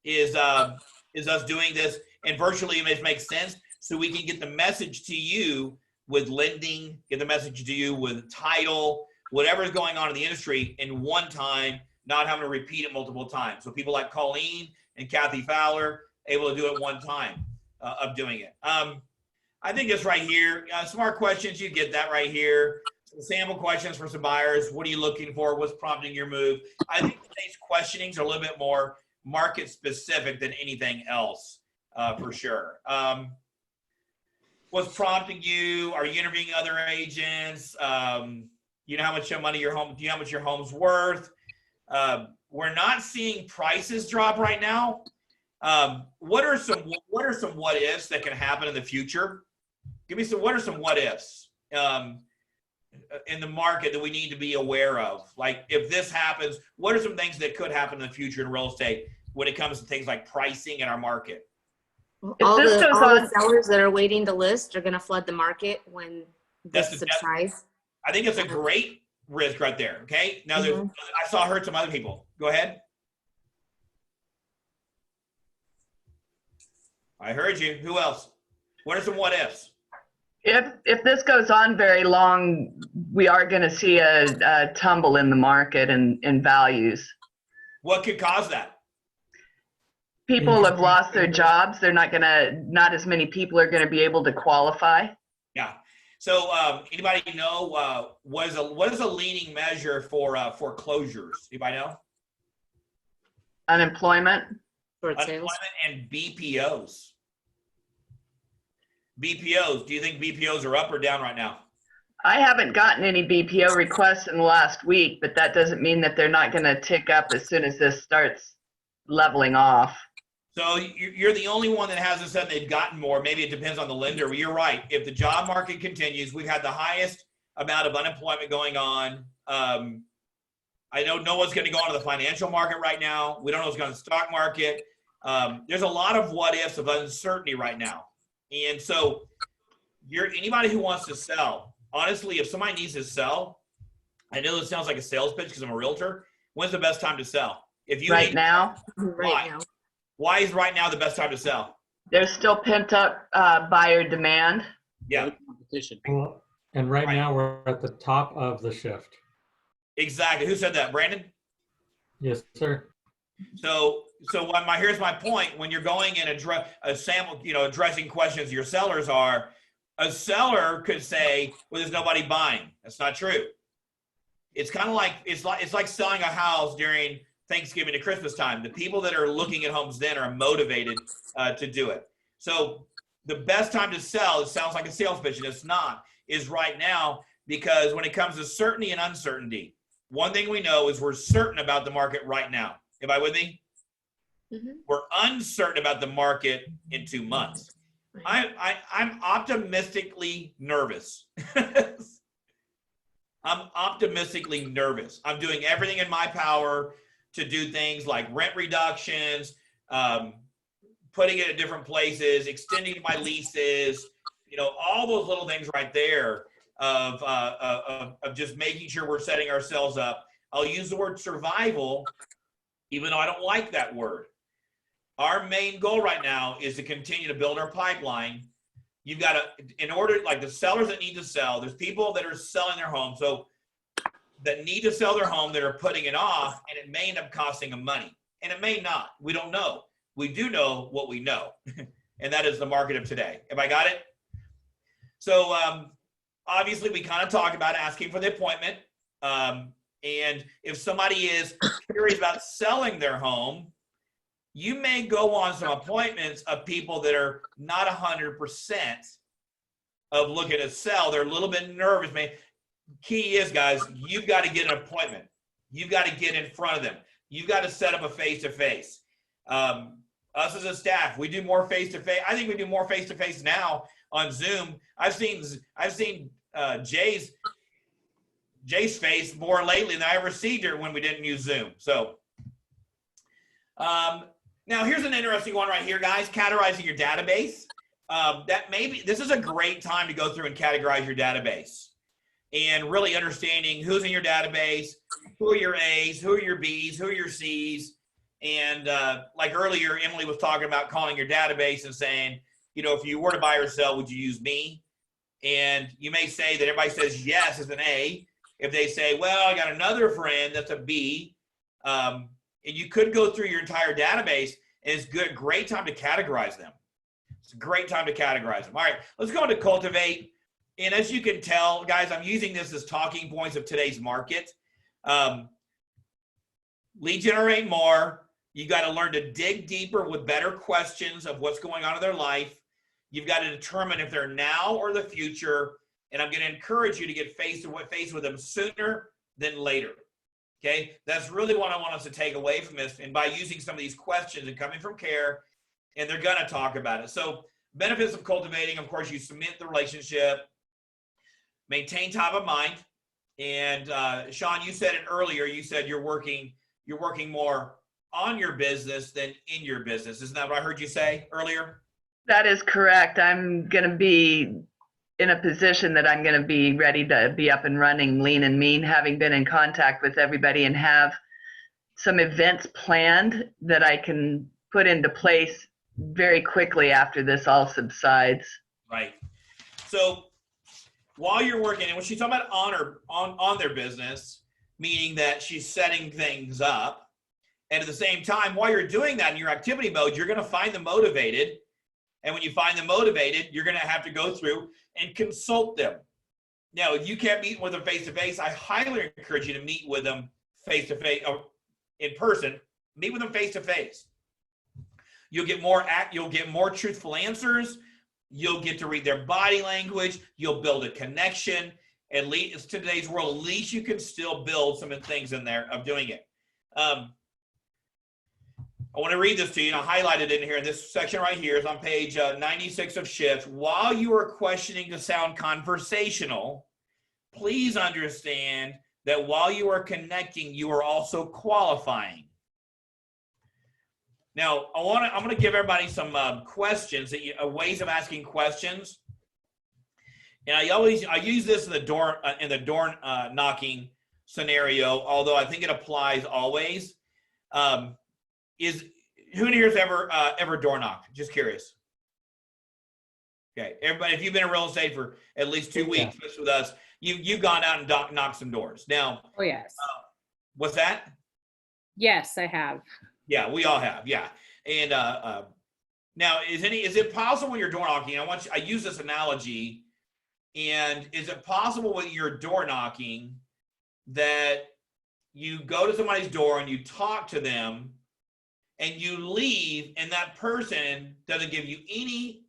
is us doing this. And virtually it makes sense. So we can get the message to you with lending, get the message to you with title, whatever's going on in the industry in one time, not having to repeat it multiple times. So people like Colleen and Kathy Fowler able to do it one time of doing it. I think it's right here. Smart questions, you get that right here. Some sample questions for some buyers. What are you looking for? What's prompting your move? I think today's questionings are a little bit more market specific than anything else, for sure. What's prompting you? Are you interviewing other agents? You know how much money do you know how much your home's worth? We're not seeing prices drop right now. What are some what ifs that can happen in the future? Give me what are some what ifs in the market that we need to be aware of? Like if this happens, what are some things that could happen in the future in real estate when it comes to things like pricing in our market? All the sellers that are waiting to list are going to flood the market when this subsides. I think it's a great risk right there. Okay. Now, I heard some other people. Go ahead. I heard you. Who else? What are some what ifs? If this goes on very long, we are going to see a tumble in the market and in values. What could cause that? People have lost their jobs. Not as many people are going to be able to qualify. Yeah. So anybody know what is a leading measure for foreclosures? Anybody know? Unemployment. Unemployment and BPOs. BPOs. Do you think BPOs are up or down right now? I haven't gotten any BPO requests in the last week, but that doesn't mean that they're not going to tick up as soon as this starts leveling off. So you're the only one that hasn't said they've gotten more. Maybe it depends on the lender, but you're right. If the job market continues, we've had the highest amount of unemployment going on. I know no one's going to go into the financial market right now. We don't know what's going on in the stock market. There's a lot of what ifs of uncertainty right now. And so anybody who wants to sell, honestly, if somebody needs to sell, I know this sounds like a sales pitch because I'm a realtor. When's the best time to sell? If you right now. Why is right now the best time to sell? There's still pent up buyer demand. Yeah. Well, and right now we're at the top of the shift. Exactly. Who said that? Brandon? Yes, sir. So here's my point. When you're going in addressing questions your sellers are, a seller could say, well, there's nobody buying. That's not true. It's kind of like, it's like selling a house during Thanksgiving to Christmas time. The people that are looking at homes then are motivated to do it. So the best time to sell, it sounds like a sales pitch, and it's not, is right now, because when it comes to certainty and uncertainty, one thing we know is we're certain about the market right now. Am I with me? Mhm. We're uncertain about the market in 2 months. I'm optimistically nervous. I'm optimistically nervous. I'm doing everything in my power to do things like rent reductions, putting it at different places, extending my leases, you know, all those little things right there of just making sure we're setting ourselves up. I'll use the word survival, even though I don't like that word. Our main goal right now is to continue to build our pipeline. You've got to, in order, like the sellers that need to sell, there's people that are selling their home, so that need to sell their home that are putting it off, and it may end up costing them money, and it may not. We don't know. We do know what we know, and that is the market of today. Have I got it? So obviously, we kind of talked about asking for the appointment, and if somebody is curious about selling their home, you may go on some appointments of people that are not 100% of looking to sell. They're a little bit nervous, man. Key is, guys, you've got to get an appointment. You've got to get in front of them. You've got to set up a face-to-face. Us as a staff, we do more face-to-face. I think we do more face-to-face now on Zoom. I've seen Jay's face more lately than I ever seen her when we didn't use Zoom. So now here's an interesting one right here, guys. Categorizing your database. This is a great time to go through and categorize your database and really understanding who's in your database, who are your A's, who are your B's, who are your C's. And like earlier, Emily was talking about calling your database and saying, you know, if you were to buy or sell, would you use me? And you may say that everybody says yes as an A. If they say, well, I got another friend that's a B, and you could go through your entire database, and it's good, great time to categorize them. It's a great time to categorize them. All right, let's go into Cultivate. And as you can tell, guys, I'm using this as talking points of today's market. Lead generate more. You got to learn to dig deeper with better questions of what's going on in their life. You've got to determine if they're now or the future. And I'm going to encourage you to get face to face with them sooner than later. Okay, that's really what I want us to take away from this. And by using some of these questions and coming from care, and they're going to talk about it. So benefits of cultivating, of course, you cement the relationship, maintain top of mind. And Sean, you said it earlier. You said you're working more on your business than in your business. Isn't that what I heard you say earlier? That is correct. I'm going to be in a position that I'm going to be ready to be up and running, lean and mean, having been in contact with everybody and have some events planned that I can put into place very quickly after this all subsides. Right. So while you're working, and when she's talking about on their business, meaning that she's setting things up, and at the same time, while you're doing that in your activity mode, you're going to find them motivated. And when you find them motivated, you're going to have to go through and consult them. Now, if you can't meet with them face-to-face, I highly encourage you to meet with them face-to-face or in person. Meet with them face-to-face. You'll get more truthful answers. You'll get to read their body language. You'll build a connection. At least it's today's world. At least you can still build some of the things in there of doing it. I want to read this to you, and I highlighted it in here. In this section right here is on page 96 of Shift. While you are questioning to sound conversational, please understand that while you are connecting, you are also qualifying. Now, I'm going to give everybody some questions, ways of asking questions. And I use this in the door knocking scenario, although I think it applies always. Who in here has ever door knocked? Just curious. Okay, everybody, if you've been in real estate for at least 2 weeks with us, you've gone out and knocked some doors. Now, oh yes. What's that? Yes, I have. Yeah, we all have. Yeah, and now is it possible when you're door knocking? I use this analogy, and is it possible when you're door knocking that you go to somebody's door and you talk to them, and you leave, and that person doesn't give you any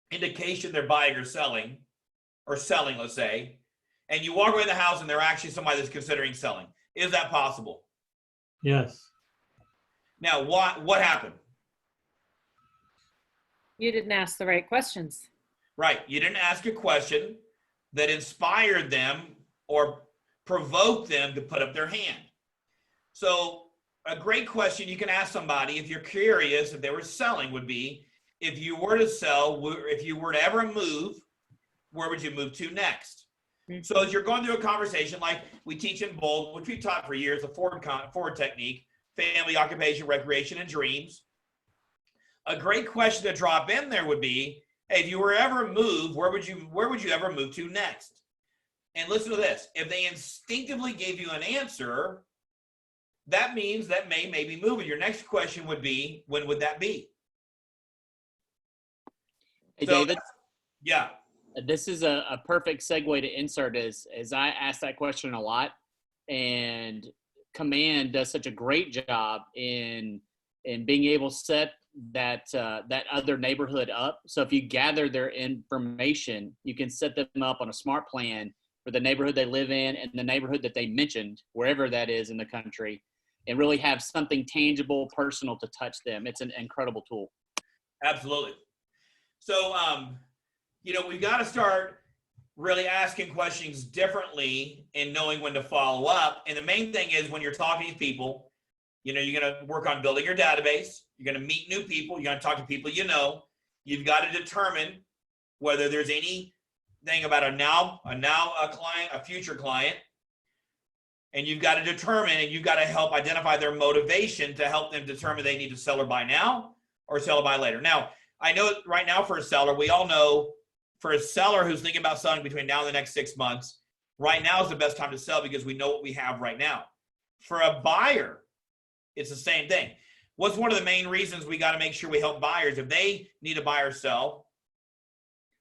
indication they're buying or selling, let's say, and you walk away in the house and they're actually somebody that's considering selling. Is that possible? Yes. Now, what happened? You didn't ask the right questions. Right. You didn't ask a question that inspired them or provoked them to put up their hand. So a great question you can ask somebody if you're curious if they were selling would be, if you were to sell, if you were to ever move, where would you move to next? So as you're going through a conversation like we teach in BOLD, which we've taught for years, the Ford technique, family, occupation, recreation, and dreams. A great question to drop in there would be, hey, if you were ever moved, where would you ever move to next? And listen to this. If they instinctively gave you an answer, that means that may be moving. Your next question would be, when would that be? Hey, So, David. Yeah. This is a perfect segue to insert as I ask that question a lot, and Command does such a great job in being able to set that other neighborhood up. So if you gather their information, you can set them up on a smart plan for the neighborhood they live in and the neighborhood that they mentioned, wherever that is in the country, and really have something tangible, personal to touch them. It's an incredible tool. Absolutely. So, we've got to start really asking questions differently and knowing when to follow up. And the main thing is when you're talking to people, you're going to work on building your database. You're going to meet new people. You're going to talk to people you know. You've got to determine whether there's anything about a client, a future client. And you've got to determine and you've got to help identify their motivation to help them determine they need to sell or buy now or sell or buy later. Now, I know right now for a seller, we all know for a seller who's thinking about selling between now and the next 6 months, right now is the best time to sell because we know what we have right now. For a buyer, it's the same thing. What's one of the main reasons we got to make sure we help buyers? If they need to buy or sell,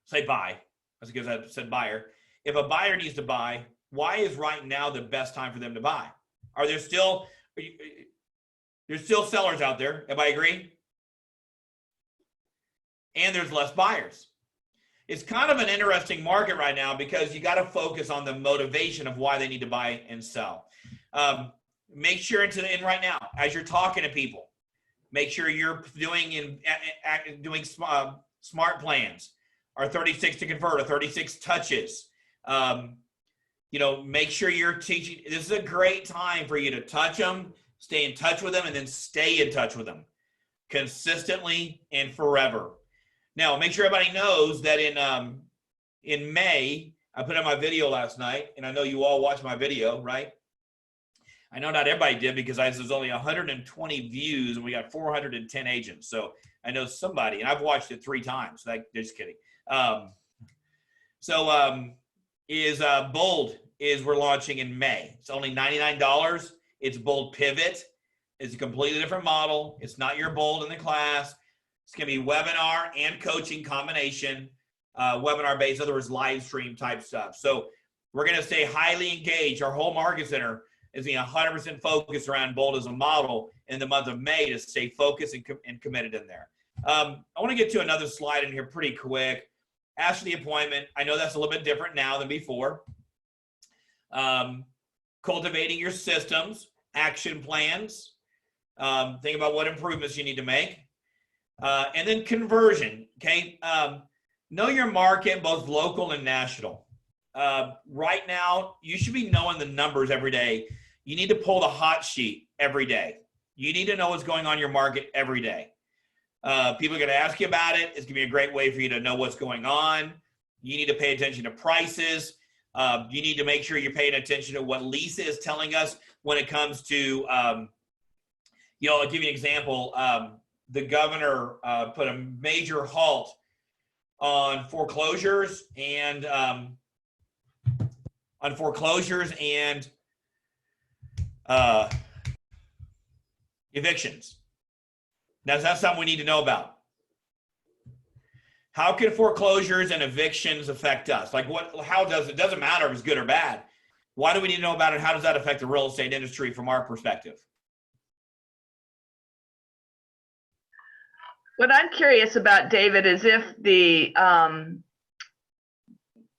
say buy, that's because I said buyer. If a buyer needs to buy, why is right now the best time for them to buy? Are there still, there's still sellers out there, everybody agree? And there's less buyers. It's kind of an interesting market right now because you got to focus on the motivation of why they need to buy and sell. Make sure in right now, as you're talking to people, make sure you're doing smart plans, or 36 to convert, or 36 touches. Make sure you're teaching. This is a great time for you to touch them, stay in touch with them, and then stay in touch with them consistently and forever. Now, make sure everybody knows that in May, I put out my video last night, and I know you all watched my video, right? I know not everybody did because there's only 120 views, and we got 410 agents. So I know somebody, and I've watched it 3 times. Just kidding. Bold is we're launching in May. It's only $99. It's Bold Pivot. It's a completely different model. It's not your Bold in the class. It's going to be webinar and coaching combination, webinar based, in other words, live stream type stuff. So we're going to stay highly engaged. Our whole market center is being 100% focused around Bold as a model in the month of May to stay focused and committed in there. I want to get to another slide in here pretty quick. Ask for the appointment. I know that's a little bit different now than before. Cultivating your systems, action plans. Think about what improvements you need to make. And then conversion, okay? Know your market, both local and national. Right now, you should be knowing the numbers every day. You need to pull the hot sheet every day. You need to know what's going on in your market every day. People are going to ask you about it. It's going to be a great way for you to know what's going on. You need to pay attention to prices. You need to make sure you're paying attention to what Lisa is telling us when it comes to, I'll give you an example. The governor put a major halt on foreclosures and evictions. Now, that's something we need to know about. How can foreclosures and evictions affect us? Like it doesn't matter if it's good or bad. Why do we need to know about it? How does that affect the real estate industry from our perspective? What I'm curious about, David, is if the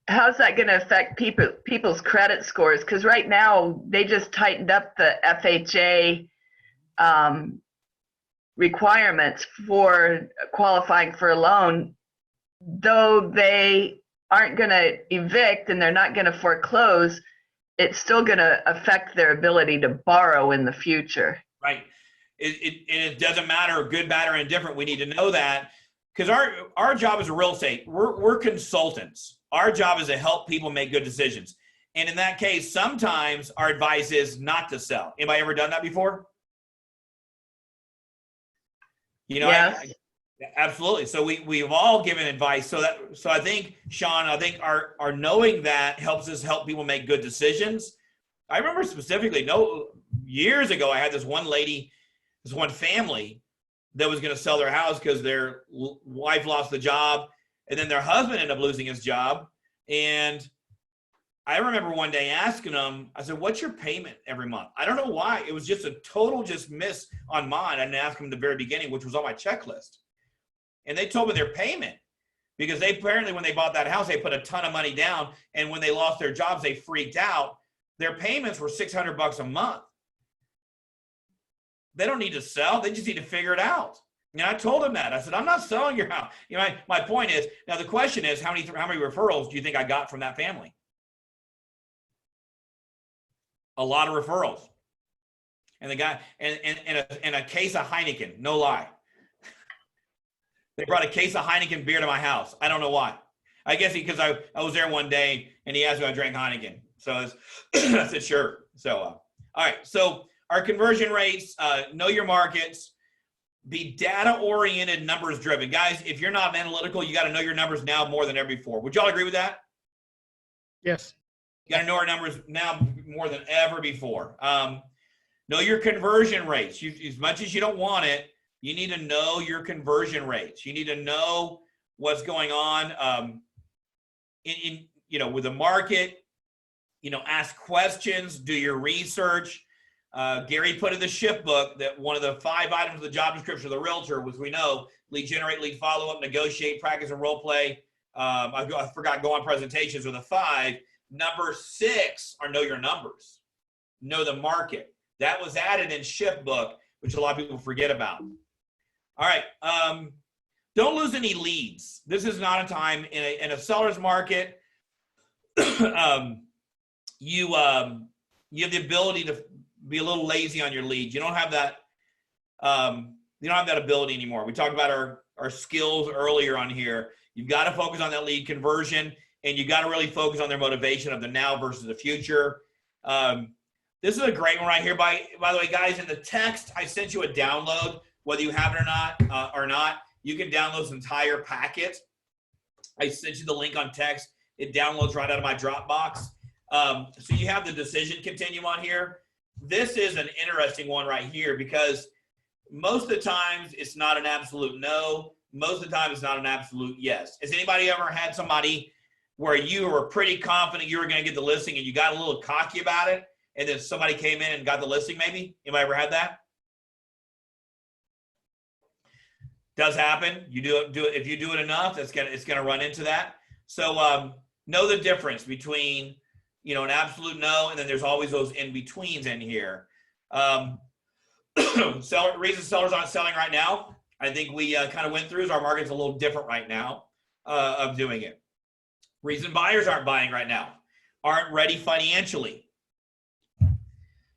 how's that going to affect people's credit scores? Because right now they just tightened up the FHA requirements for qualifying for a loan. Though they aren't going to evict and they're not going to foreclose, it's still going to affect their ability to borrow in the future. Right. It doesn't matter, good, bad, or indifferent. We need to know that, because our job as a real estate, we're consultants. Our job is to help people make good decisions. And in that case, sometimes our advice is not to sell. Anybody ever done that before? You know, yes. Absolutely. So we've all given advice. So I think, Sean, our knowing that helps us help people make good decisions. I remember specifically, years ago, I had this one lady, this one family that was going to sell their house because their wife lost the job, and then their husband ended up losing his job. And I remember one day asking them, I said, "What's your payment every month?" I don't know why. It was just a total miss on mine. I didn't ask them at the very beginning, which was on my checklist. And they told me their payment, because they apparently, when they bought that house, they put a ton of money down. And when they lost their jobs, they freaked out. Their payments were $600 a month. They don't need to sell. They just need to figure it out. And I told them that. I said, "I'm not selling your house." You know, my point is, now the question is, how many referrals do you think I got from that family? A lot of referrals. And the guy, and a case of Heineken, no lie. They brought a case of Heineken beer to my house. I don't know why. I guess because I was there one day and he asked me if I drank Heineken. So I said, sure. So, all right. So our conversion rates, know your markets, be data-oriented, numbers-driven. Guys, if you're not analytical, you got to know your numbers now more than ever before. Would y'all agree with that? Yes. You got to know our numbers now more than ever before. Know your conversion rates. As much as you don't want it, you need to know your conversion rates. You need to know what's going on with the market. Ask questions, do your research. Gary put in the shift book that one of the 5 items of the job description of the realtor was, we know, lead generate, lead follow up, negotiate, practice, and role play. I forgot go on presentations are the 5. Number 6 are know your numbers, know the market. That was added in shift book, which a lot of people forget about. All right. Don't lose any leads. This is not a time in a seller's market. You have the ability to be a little lazy on your leads. You don't have that. You don't have that ability anymore. We talked about our skills earlier on here. You've got to focus on that lead conversion, and you got to really focus on their motivation of the now versus the future. This is a great one right here. By the way, guys, in the text, I sent you a download, whether you have it or not. You can download this entire packet. I sent you the link on text. It downloads right out of my Dropbox. So you have the decision continuum on here. This is an interesting one right here, because most of the times it's not an absolute no. Most of the time it's not an absolute yes. Has anybody ever had somebody where you were pretty confident you were going to get the listing and you got a little cocky about it, and then somebody came in and got the listing maybe? Anybody ever had that? Does happen. You do it. If you do it enough, it's gonna run into that. So know the difference between an absolute no, and then there's always those in betweens in here. Reason sellers aren't selling right now, I think we kind of went through, is our market's a little different right now of doing it. Reason buyers aren't buying right now, aren't ready financially,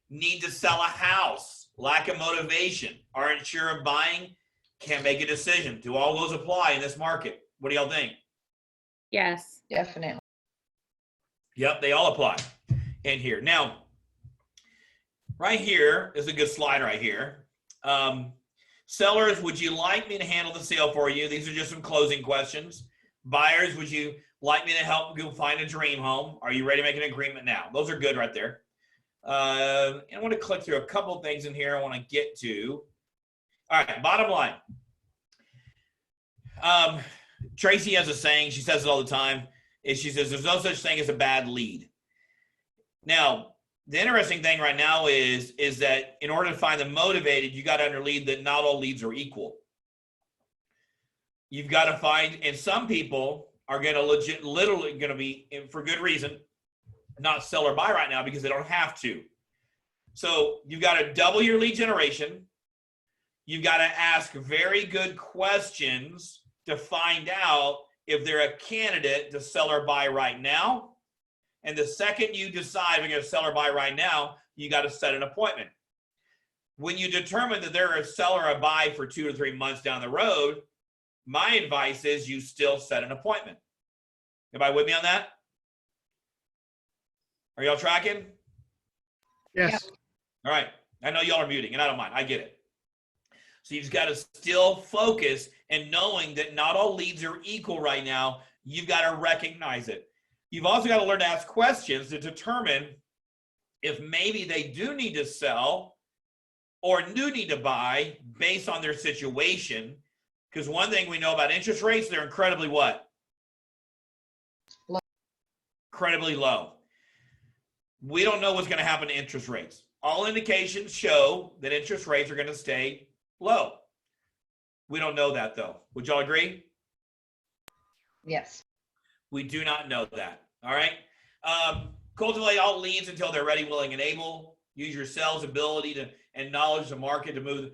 need to sell a house, lack of motivation, aren't sure of buying, can't make a decision. Do all those apply in this market? What do y'all think? Yes. Definitely. Yep, they all apply in here. Now, right here is a good slide right here. Sellers, would you like me to handle the sale for you? These are just some closing questions. Buyers, would you like me to help you find a dream home? Are you ready to make an agreement now? Those are good right there. And I want to click through a couple of things in here I want to get to. All right, bottom line. Tracy has a saying, she says it all the time, is she says there's no such thing as a bad lead. Now, the interesting thing right now is that in order to find them motivated, you got to underlead that not all leads are equal. You've got to find, and some people are going to literally going to be, for good reason, not sell or buy right now because they don't have to. So you've got to double your lead generation. You've got to ask very good questions to find out if they're a candidate to sell or buy right now. And the second you decide we're going to sell or buy right now, you got to set an appointment. When you determine that they're a seller or a buy for 2 to 3 months down the road, my advice is you still set an appointment. Everybody with me on that? Are y'all tracking? Yes. All right. I know y'all are muting, and I don't mind. I get it. So you've got to still focus, and knowing that not all leads are equal right now, you've got to recognize it. You've also got to learn to ask questions to determine if maybe they do need to sell or do need to buy based on their situation. Because one thing we know about interest rates, they're incredibly what? Low. Incredibly low. We don't know what's going to happen to interest rates. All indications show that interest rates are going to stay low. We don't know that, though. Would y'all agree? Yes. We do not know that. All right. Cultivate all leads until they're ready, willing, and able. Use your sales ability and knowledge of the market to move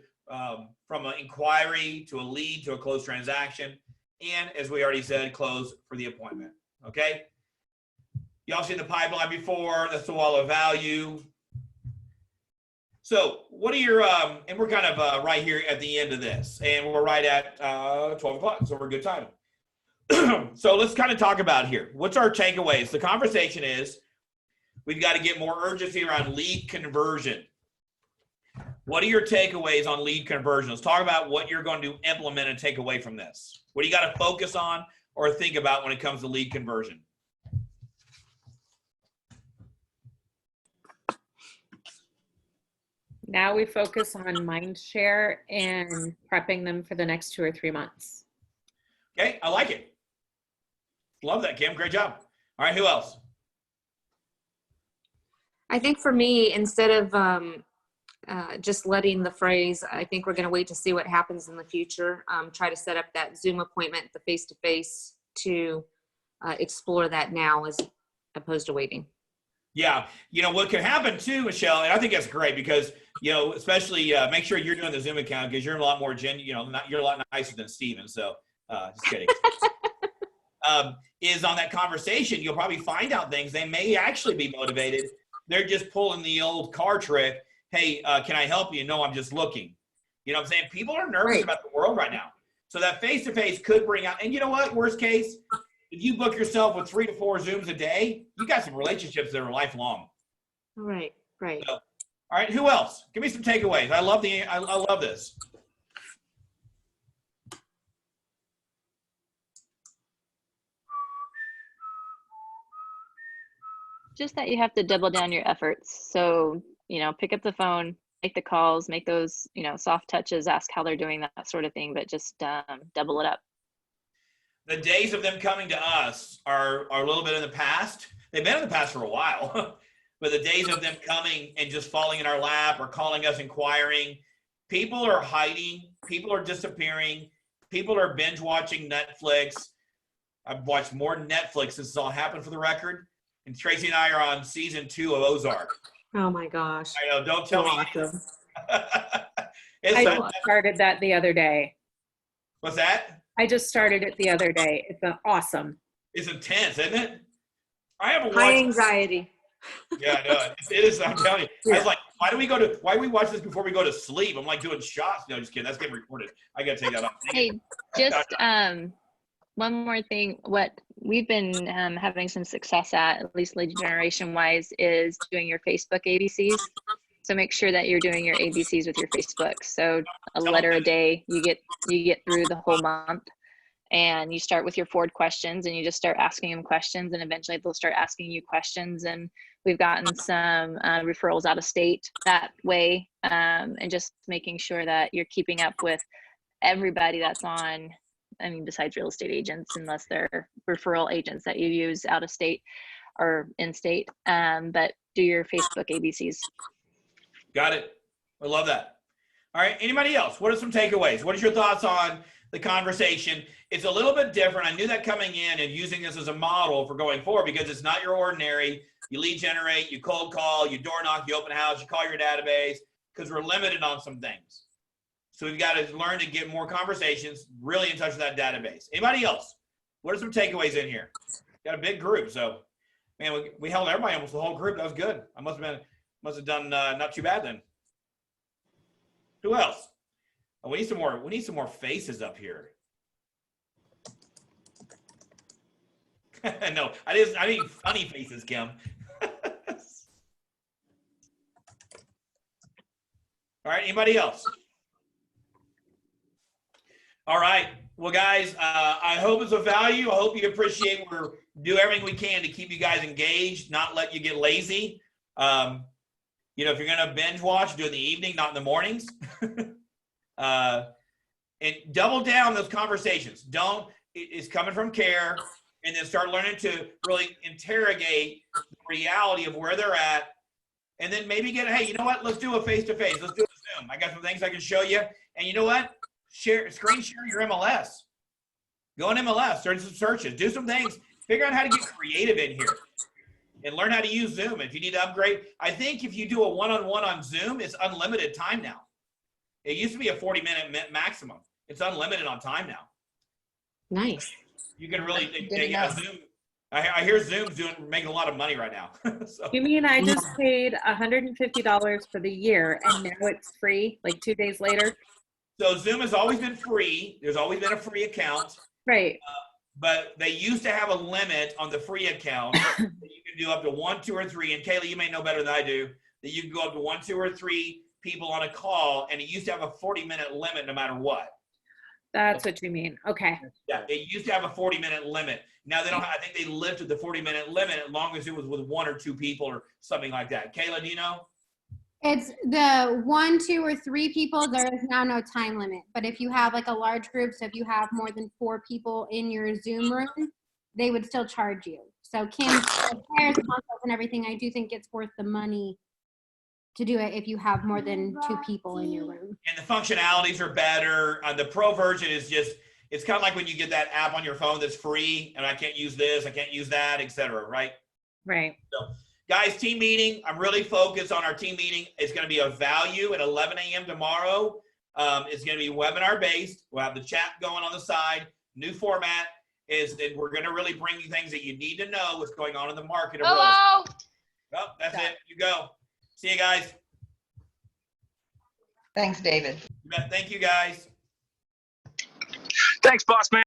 from an inquiry to a lead to a closed transaction. And as we already said, close for the appointment. Okay. Y'all seen the pipeline before. That's the wall of value. So what are your, and we're kind of right here at the end of this, and we're right at 12 o'clock, so we're a good time. So let's kind of talk about here. What's our takeaways? The conversation is we've got to get more urgency around lead conversion. What are your takeaways on lead conversion? Let's talk about what you're going to implement and take away from this. What do you got to focus on or think about when it comes to lead conversion? Now we focus on mind share and prepping them for the next 2 or 3 months. Okay, I like it. Love that, Kim. Great job. All right, who else? I think for me, instead of just letting the phrase, I think we're going to wait to see what happens in the future. Try to set up that Zoom appointment, the face-to-face, to explore that now as opposed to waiting. Yeah, what could happen too, Michelle, and I think that's great because, especially make sure you're doing the Zoom account because you're a lot more you're a lot nicer than Steven. So just kidding. Is on that conversation, you'll probably find out things. They may actually be motivated. They're just pulling the old car trick. Hey, can I help you? No, I'm just looking. You know what I'm saying? People are nervous about the world right now. So that face-to-face could bring out, and you know what, worst case, if you book yourself with 3 to 4 Zooms a day, you got some relationships that are lifelong. Right. So, all right, who else? Give me some takeaways. I love this. Just that you have to double down your efforts. So, pick up the phone, make the calls, make those, soft touches, ask how they're doing, that sort of thing, but just double it up. The days of them coming to us are a little bit in the past. They've been in the past for a while, but the days of them coming and just falling in our lap or calling us inquiring, people are hiding, people are disappearing, people are binge watching Netflix. I've watched more Netflix since this all happened, for the record. And Tracy and I are on season 2 of Ozark. Oh my gosh. I know, don't tell me. I started that the other day. What's that? I just started it the other day. It's awesome. It's intense, isn't it? I haven't watched. High anxiety. Yeah, no, it is. I'm telling you. Yeah. I was like, why do we watch this before we go to sleep? I'm like doing shots. No, just kidding. That's getting recorded. I got to take that off. Hey, just one more thing. What we've been having some success at least lead generation wise, is doing your Facebook ABCs. So make sure that you're doing your ABCs with your Facebook. So a letter a day, you get through the whole month, and you start with your forward questions and you just start asking them questions, and eventually they'll start asking you questions. And we've gotten some referrals out of state that way, and just making sure that you're keeping up with everybody that's on, besides real estate agents, unless they're referral agents that you use out of state or in state, but do your Facebook ABCs. Got it. I love that. All right. Anybody else? What are some takeaways? What is your thoughts on the conversation. It's a little bit different. I knew that coming in and using this as a model for going forward, because it's not your ordinary. You lead generate, you cold call, you door knock, you open house, you call your database, because we're limited on some things. So we've got to learn to get more conversations, really in touch with that database. Anybody else? What are some takeaways in here? Got a big group, so man, we held everybody, almost the whole group. That was good. I must have done not too bad then. Who else? Oh, we need some more. We need some more faces up here. No, I mean funny faces, Kim. All right, anybody else? All right, well, guys, I hope it's of value. I hope you appreciate we're do everything we can to keep you guys engaged, not let you get lazy. You know, if you're gonna binge watch, do it in the evening, not in the mornings. And double down those conversations. It's coming from care, and then start learning to really interrogate the reality of where they're at. And then maybe hey, you know what? Let's do a face-to-face. Let's do a Zoom. I got some things I can show you. And you know what? Screen share your MLS. Go on MLS, search some searches, do some things, figure out how to get creative in here and learn how to use Zoom. If you need to upgrade, I think if you do a one-on-one on Zoom, it's unlimited time now. It used to be a 40-minute maximum. It's unlimited on time now. Nice. You can really Zoom. I hear Zoom's making a lot of money right now. So. You mean I just paid $150 for the year and now it's free, like 2 days later? So Zoom has always been free. There's always been a free account. Right. But they used to have a limit on the free account that you can do up to 1, 2, or 3. And Kayla, you may know better than I do, that you can go up to 1, 2, or 3 people on a call, and it used to have a 40-minute limit no matter what. That's what you mean. Okay. Yeah, it used to have a 40-minute limit. Now they don't. I think they lifted the 40-minute limit as long as it was with 1 or 2 people or something like that. Kayla, do you know? It's the 1, 2, or 3 people. There is now no time limit. But if you have like a large group, so if you have more than 4 people in your Zoom room, they would still charge you. So Kim's consults and everything, I do think it's worth the money to do it if you have more than 2 people in your room. And the functionalities are better. The pro version is just, it's kind of like when you get that app on your phone that's free and I can't use this, I can't use that, etc. Right? Right. So, guys, team meeting. I'm really focused on our team meeting. It's going to be of value at 11 a.m. tomorrow. It's going to be webinar based. We'll have the chat going on the side. New format is that we're going to really bring you things that you need to know what's going on in the market. Hello. Well, that's it. You go. See you guys. Thanks, David. Thank you, guys. Thanks, boss man.